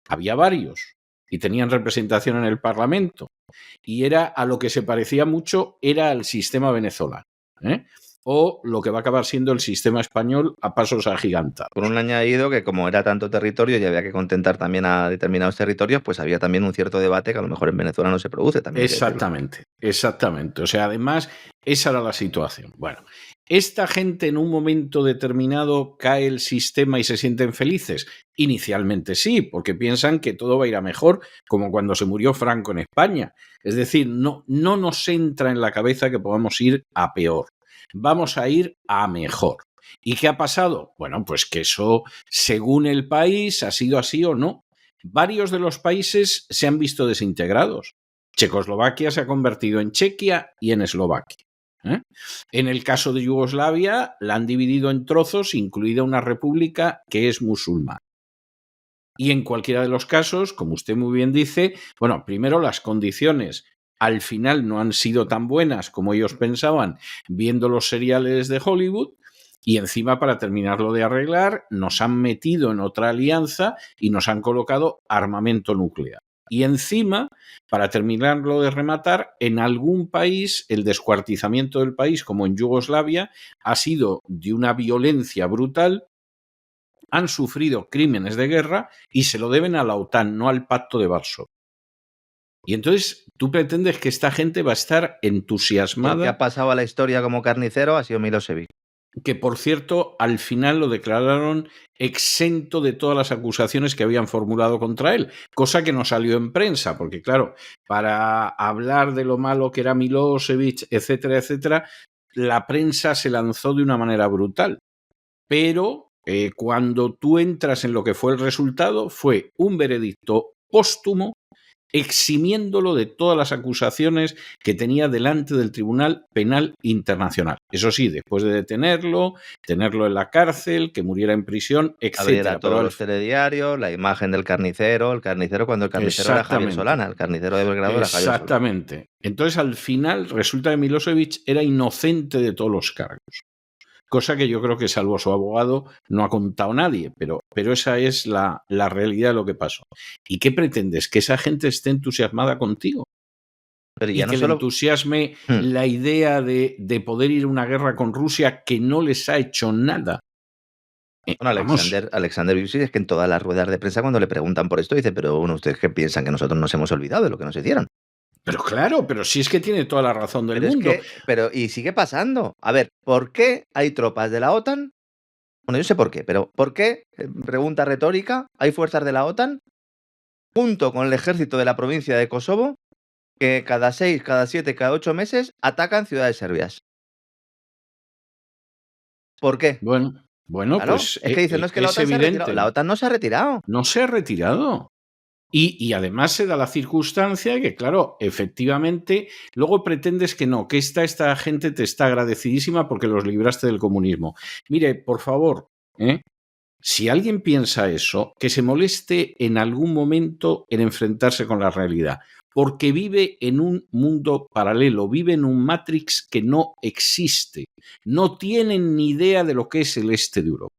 había varios y tenían representación en el Parlamento. Y era a lo que se parecía mucho, era al sistema venezolano, o lo que va a acabar siendo el sistema español a pasos agigantados. Con un añadido que como era tanto territorio y había que contentar también a determinados territorios, pues había también un cierto debate que a lo mejor en Venezuela no se produce también. Exactamente. O sea, además, esa era la situación. Bueno, ¿esta gente en un momento determinado cae el sistema y se sienten felices? Inicialmente sí, porque piensan que todo va a ir a mejor, como cuando se murió Franco en España. Es decir, no nos entra en la cabeza que podamos ir a peor. Vamos a ir a mejor. ¿Y qué ha pasado? Bueno, pues que eso, según el país, ha sido así o no. Varios de los países se han visto desintegrados. Checoslovaquia se ha convertido en Chequia y en Eslovaquia. En el caso de Yugoslavia, la han dividido en trozos, incluida una república que es musulmana. Y en cualquiera de los casos, como usted muy bien dice, bueno, primero las condiciones al final no han sido tan buenas como ellos pensaban viendo los seriales de Hollywood, y encima, para terminarlo de arreglar, nos han metido en otra alianza y nos han colocado armamento nuclear. Y encima, para terminarlo de rematar, en algún país el descuartizamiento del país, como en Yugoslavia, ha sido de una violencia brutal. Han sufrido crímenes de guerra y se lo deben a la OTAN, no al Pacto de Varsovia. Y entonces tú pretendes que esta gente va a estar entusiasmada. Lo que ha pasado a la historia como carnicero ha sido Milosevic. Que, por cierto, al final lo declararon exento de todas las acusaciones que habían formulado contra él, cosa que no salió en prensa, porque claro, para hablar de lo malo que era Milosevic, etcétera, etcétera, la prensa se lanzó de una manera brutal. Pero cuando tú entras en lo que fue el resultado, fue un veredicto póstumo eximiéndolo de todas las acusaciones que tenía delante del Tribunal Penal Internacional. Eso sí, después de detenerlo, tenerlo en la cárcel, que muriera en prisión, etc. Abriera todos los telediarios, la imagen del carnicero, cuando el carnicero era Javier Solana, el carnicero de Belgrado era Javier Solana. Exactamente. Entonces, al final, resulta que Milosevic era inocente de todos los cargos. Cosa que yo creo que, salvo su abogado, no ha contado nadie, pero esa es la realidad de lo que pasó. ¿Y qué pretendes? ¿Que esa gente esté entusiasmada contigo? Pero y ya que no le solo... entusiasme Hmm. la idea de poder ir a una guerra con Rusia que no les ha hecho nada. Bueno, Vamos, Alexander Vucic es que en todas las ruedas de prensa cuando le preguntan por esto dice, pero bueno, ¿ustedes qué piensan que nosotros nos hemos olvidado de lo que nos hicieron? pero claro, pero si es que tiene toda la razón del Pero es mundo. que, y sigue pasando. A ver, ¿por qué hay tropas de la OTAN? Bueno, yo sé por qué, pero ¿por qué, pregunta retórica, hay fuerzas de la OTAN junto con el ejército de la provincia de Kosovo que cada 6, cada 7, cada 8 meses atacan ciudades serbias? ¿Por qué? Bueno, Claro, pues es que dicen, no es que la es OTAN se ha retirado. evidente. La OTAN no se ha retirado. No se ha retirado. Y además se da la circunstancia que, claro, efectivamente, luego pretendes que no, que esta gente te está agradecidísima porque los libraste del comunismo. Mire, por favor, si alguien piensa eso, que se moleste en algún momento en enfrentarse con la realidad, porque vive en un mundo paralelo, vive en un Matrix que no existe. No tienen ni idea de lo que es el este de Europa.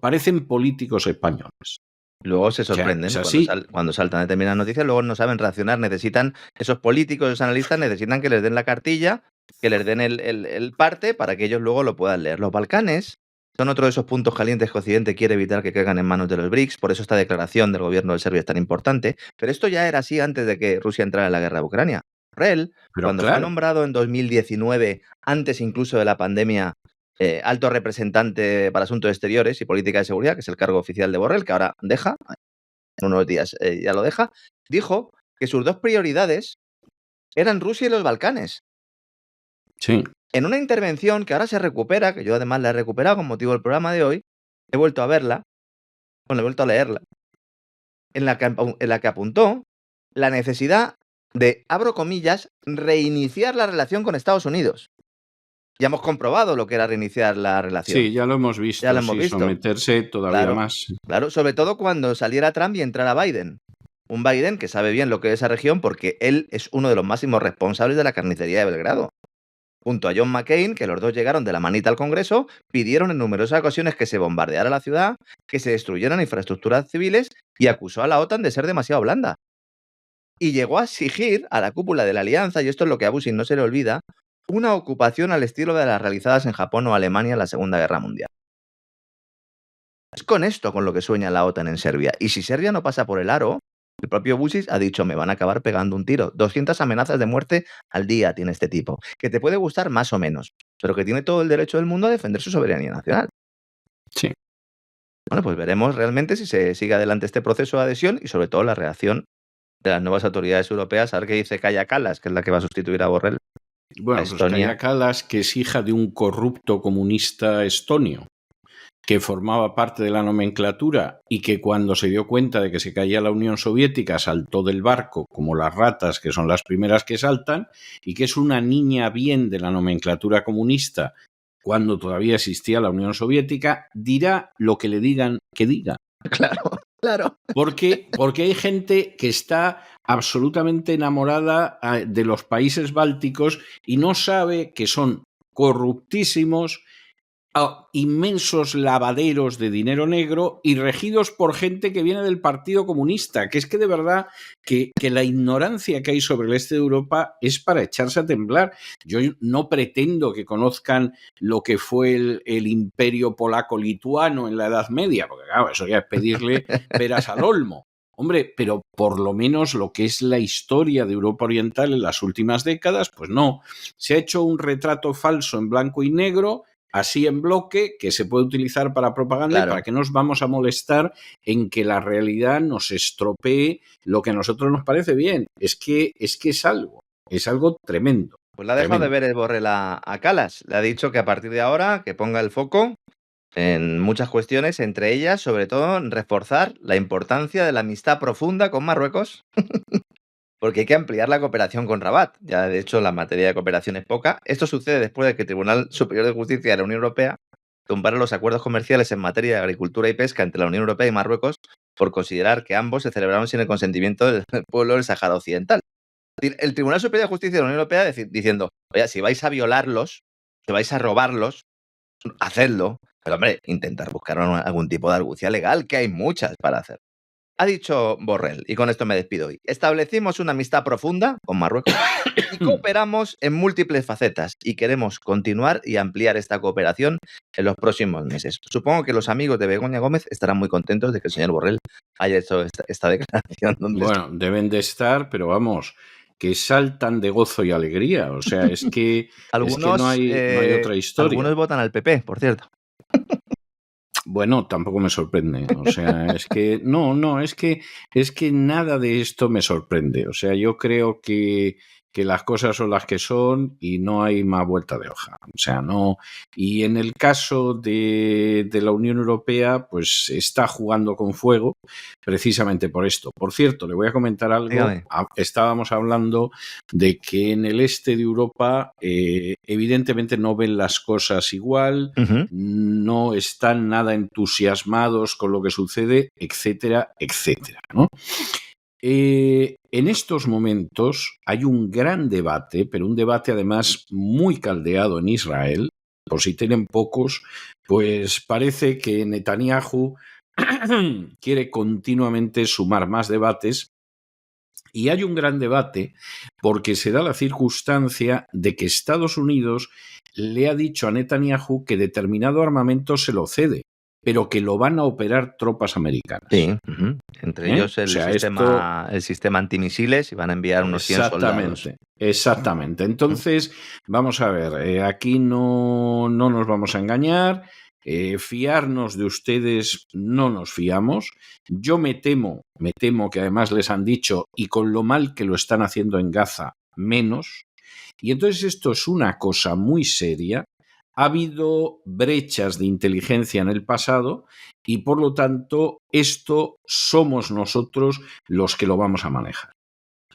Parecen políticos españoles. Luego se O sea, sorprenden es así. cuando saltan determinadas noticias, luego no saben reaccionar, necesitan, esos políticos, esos analistas necesitan que les den la cartilla, que les den el parte para que ellos luego lo puedan leer. Los Balcanes son otro de esos puntos calientes que Occidente quiere evitar que caigan en manos de los BRICS, por eso esta declaración del gobierno de Serbia es tan importante, pero esto ya era así antes de que Rusia entrara en la guerra de Ucrania. Borrell, Pero cuando fue claro, nombrado en 2019, antes incluso de la pandemia, alto representante para asuntos exteriores y política de seguridad, que es el cargo oficial de Borrell, que ahora deja, en unos días ya lo deja, dijo que sus 2 prioridades eran Rusia y los Balcanes. sí. En una intervención que ahora se recupera, que yo además la he recuperado con motivo del programa de hoy, he vuelto a verla, bueno, he vuelto a leerla, en la que apuntó la necesidad de, abro comillas, reiniciar la relación con Estados Unidos. Ya hemos comprobado lo que era reiniciar la relación. Sí, ya lo hemos visto. Ya lo hemos sí, visto. someterse todavía Claro, más. claro, sobre todo cuando saliera Trump y entrara Biden. Un Biden que sabe bien lo que es esa región porque él es uno de los máximos responsables de la carnicería de Belgrado. Junto a John McCain, que los dos llegaron de la manita al Congreso, pidieron en numerosas ocasiones que se bombardeara la ciudad, que se destruyeran infraestructuras civiles y acusó a la OTAN de ser demasiado blanda. Y llegó a exigir a la cúpula de la alianza, y esto es lo que a Bushin no se le olvida, una ocupación al estilo de las realizadas en Japón o Alemania en la Segunda Guerra Mundial. Es con esto con lo que sueña la OTAN en Serbia. Y si Serbia no pasa por el aro, el propio Vučić ha dicho, me van a acabar pegando un tiro. 200 amenazas de muerte al día tiene este tipo. Que te puede gustar más o menos, pero que tiene todo el derecho del mundo a defender su soberanía nacional. Sí. Bueno, pues veremos realmente si se sigue adelante este proceso de adhesión y sobre todo la reacción de las nuevas autoridades europeas. A ver qué dice Kaja Kallas, que es la que va a sustituir a Borrell. Bueno, a pues Estonia. Kaja Kallas, que es hija de un corrupto comunista estonio, que formaba parte de la nomenclatura y que cuando se dio cuenta de que se caía la Unión Soviética saltó del barco como las ratas, que son las primeras que saltan, y que es una niña bien de la nomenclatura comunista cuando todavía existía la Unión Soviética, dirá lo que le digan que diga. Claro, claro. Porque hay gente que está absolutamente enamorada de los países bálticos y no sabe que son corruptísimos, inmensos lavaderos de dinero negro y regidos por gente que viene del Partido Comunista, que es que de verdad que la ignorancia que hay sobre el este de Europa es para echarse a temblar. Yo no pretendo que conozcan lo que fue el imperio polaco-lituano en la Edad Media, porque claro, eso ya es pedirle peras al olmo. Hombre, pero por lo menos lo que es la historia de Europa Oriental en las últimas décadas, pues no. Se ha hecho un retrato falso en blanco y negro, así en bloque, que se puede utilizar para propaganda. Claro. Y para que nos vamos a molestar en que la realidad nos estropee lo que a nosotros nos parece bien. Es que es algo tremendo. Pues la ha dejado de ver el Borrell a Kallas. Le ha dicho que a partir de ahora que ponga el foco en muchas cuestiones, entre ellas, sobre todo, en reforzar la importancia de la amistad profunda con Marruecos, porque hay que ampliar la cooperación con Rabat. Ya, de hecho, la materia de cooperación es poca. Esto sucede después de que el Tribunal Superior de Justicia de la Unión Europea tumbara los acuerdos comerciales en materia de agricultura y pesca entre la Unión Europea y Marruecos por considerar que ambos se celebraron sin el consentimiento del pueblo del Sáhara Occidental. El Tribunal Superior de Justicia de la Unión Europea diciendo, oye, si vais a violarlos, si vais a robarlos, hacedlo. Pero, hombre, intentar buscar algún tipo de argucia legal, que hay muchas para hacer. Ha dicho Borrell, y con esto me despido hoy, establecimos una amistad profunda con Marruecos y cooperamos en múltiples facetas y queremos continuar y ampliar esta cooperación en los próximos meses. Supongo que los amigos de Begoña Gómez estarán muy contentos de que el señor Borrell haya hecho esta declaración. Bueno, deben de estar, pero vamos, que saltan de gozo y alegría. O sea, es que algunos, no hay otra historia. Algunos votan al PP, por cierto. Bueno, tampoco me sorprende. O sea, es que es que nada de esto me sorprende. O sea, yo creo que las cosas son las que son y no hay más vuelta de hoja. O sea, no. Y en el caso de la Unión Europea, pues está jugando con fuego precisamente por esto. Por cierto, le voy a comentar algo. Dígame. Estábamos hablando de que en el este de Europa evidentemente no ven las cosas igual, no están nada entusiasmados con lo que sucede, etcétera, etcétera, ¿no? En estos momentos hay un gran debate, pero un debate además muy caldeado en Israel. Por si tienen pocos, pues parece que Netanyahu quiere continuamente sumar más debates. Y hay un gran debate porque se da la circunstancia de que Estados Unidos le ha dicho a Netanyahu que determinado armamento se lo cede, pero que lo van a operar tropas americanas. Sí, entre ellos el sistema antimisiles, y van a enviar unos 100 soldados. Exactamente. Entonces, vamos a ver, aquí no nos vamos a engañar. Fiarnos de ustedes no nos fiamos. Yo me temo que además les han dicho, y con lo mal que lo están haciendo en Gaza, menos. Y entonces esto es una cosa muy seria. Ha habido brechas de inteligencia en el pasado y por lo tanto esto somos nosotros los que lo vamos a manejar.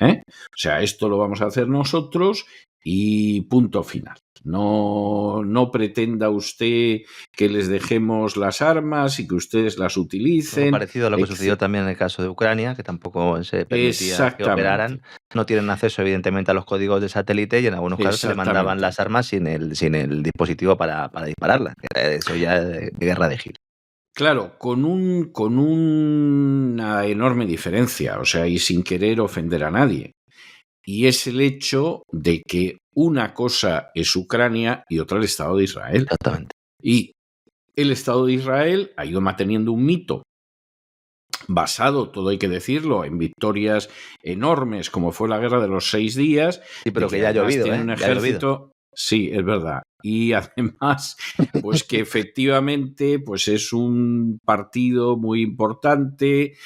O sea, esto lo vamos a hacer nosotros y punto final. No pretenda usted que les dejemos las armas y que ustedes las utilicen. Algo parecido a lo que sucedió también en el caso de Ucrania, que tampoco se permitía que operaran. No tienen acceso, evidentemente, a los códigos de satélite y en algunos casos se le mandaban las armas sin el dispositivo para dispararlas. Eso ya es guerra de giro. Claro, con una enorme diferencia, o sea, y sin querer ofender a nadie. Y es el hecho de que una cosa es Ucrania y otra el Estado de Israel. Exactamente. Y el Estado de Israel ha ido manteniendo un mito basado, todo hay que decirlo, en victorias enormes, como fue la Guerra de los 6 días. Sí, pero que ya ha llovido, un ejército. Sí, es verdad. Y además, pues que efectivamente pues es un partido muy importante,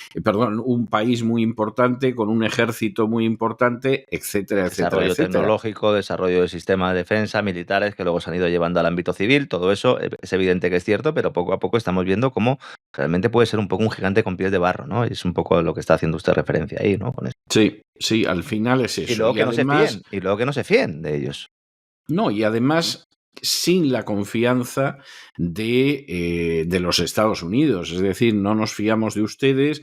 un país muy importante, con un ejército muy importante, etcétera, etcétera. Desarrollo tecnológico, desarrollo de sistemas de defensa, militares, que luego se han ido llevando al ámbito civil. Todo eso es evidente que es cierto, pero poco a poco estamos viendo cómo realmente puede ser un poco un gigante con pies de barro, ¿no? Y es un poco lo que está haciendo usted referencia ahí, ¿no? Con eso. Sí, al final es eso. Y luego que no se fíen de ellos. No, y además sin la confianza de los Estados Unidos. Es decir, no nos fiamos de ustedes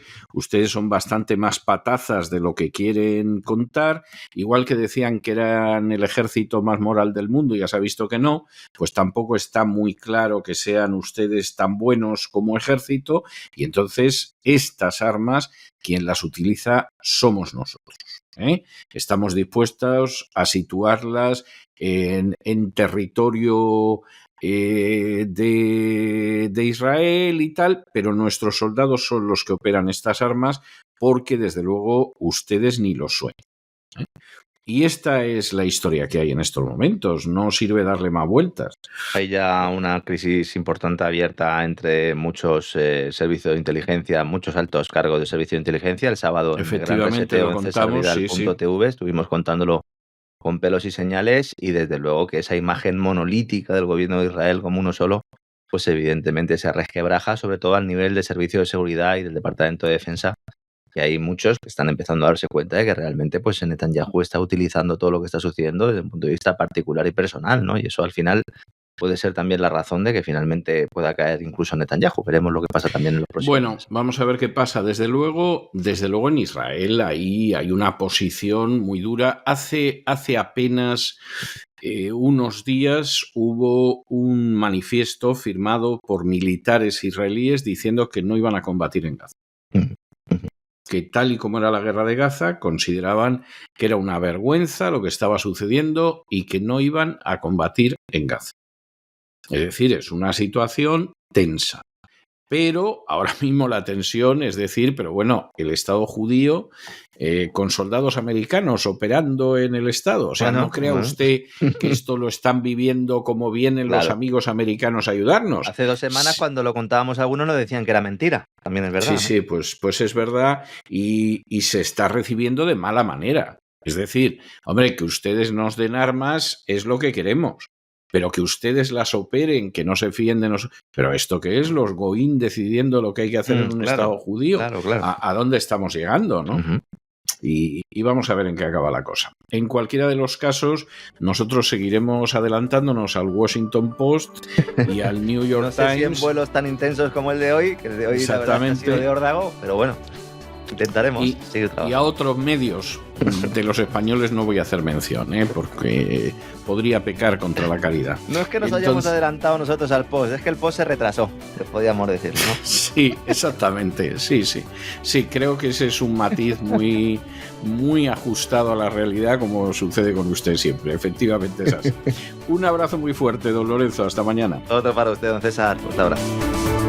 son bastante más patazas de lo que quieren contar, igual que decían que eran el ejército más moral del mundo, ya se ha visto que no, pues tampoco está muy claro que sean ustedes tan buenos como ejército, y entonces estas armas, quien las utiliza somos nosotros. Estamos dispuestos a situarlas en territorio de Israel y tal, pero nuestros soldados son los que operan estas armas porque desde luego ustedes ni lo sueñan. Y esta es la historia que hay en estos momentos, no sirve darle más vueltas. Hay ya una crisis importante abierta entre muchos servicios de inteligencia, muchos altos cargos de servicio de inteligencia. El sábado en el Gran Reseteo en CesarVidal.tv estuvimos contándolo con pelos y señales, y desde luego que esa imagen monolítica del gobierno de Israel como uno solo, pues evidentemente se resquebraja, sobre todo al nivel de servicio de seguridad y del Departamento de Defensa, que hay muchos que están empezando a darse cuenta de que realmente pues Netanyahu está utilizando todo lo que está sucediendo desde un punto de vista particular y personal, ¿no? Y eso al final puede ser también la razón de que finalmente pueda caer incluso Netanyahu. Veremos lo que pasa también en los próximos meses. Vamos a ver qué pasa. Desde luego en Israel ahí hay una posición muy dura. Hace apenas unos días hubo un manifiesto firmado por militares israelíes diciendo que no iban a combatir en Gaza. que tal y como era la guerra de Gaza, consideraban que era una vergüenza lo que estaba sucediendo y que no iban a combatir en Gaza. Es decir, es una situación tensa. Pero ahora mismo la tensión es decir, pero bueno, el Estado judío con soldados americanos operando en el Estado. O sea, no crea usted que esto lo están viviendo como vienen los amigos americanos a ayudarnos. Hace 2 semanas cuando lo contábamos a algunos nos decían que era mentira. También es verdad. Sí, pues es verdad y se está recibiendo de mala manera. Es decir, hombre, que ustedes nos den armas es lo que queremos. Pero que ustedes las operen, que no se fíen de nosotros. Pero ¿esto qué es? Los goín decidiendo lo que hay que hacer en un Estado judío. Claro. ¿A dónde estamos llegando, no? Uh-huh. Y vamos a ver en qué acaba la cosa. En cualquiera de los casos, nosotros seguiremos adelantándonos al Washington Post y al New York no sé Times. Si en vuelos tan intensos como el de hoy, que el de hoy la verdad que ha sido de órdago, pero bueno. Intentaremos seguir trabajando. Y a otros medios de los españoles no voy a hacer mención, porque podría pecar contra la caridad. No es que nos hayamos adelantado nosotros al post, es que el post se retrasó, podríamos decirlo, ¿no? Sí, exactamente, sí. Sí, creo que ese es un matiz muy, muy ajustado a la realidad, como sucede con usted siempre, efectivamente es así. Un abrazo muy fuerte, don Lorenzo, hasta mañana. Otro para usted, don César, un abrazo.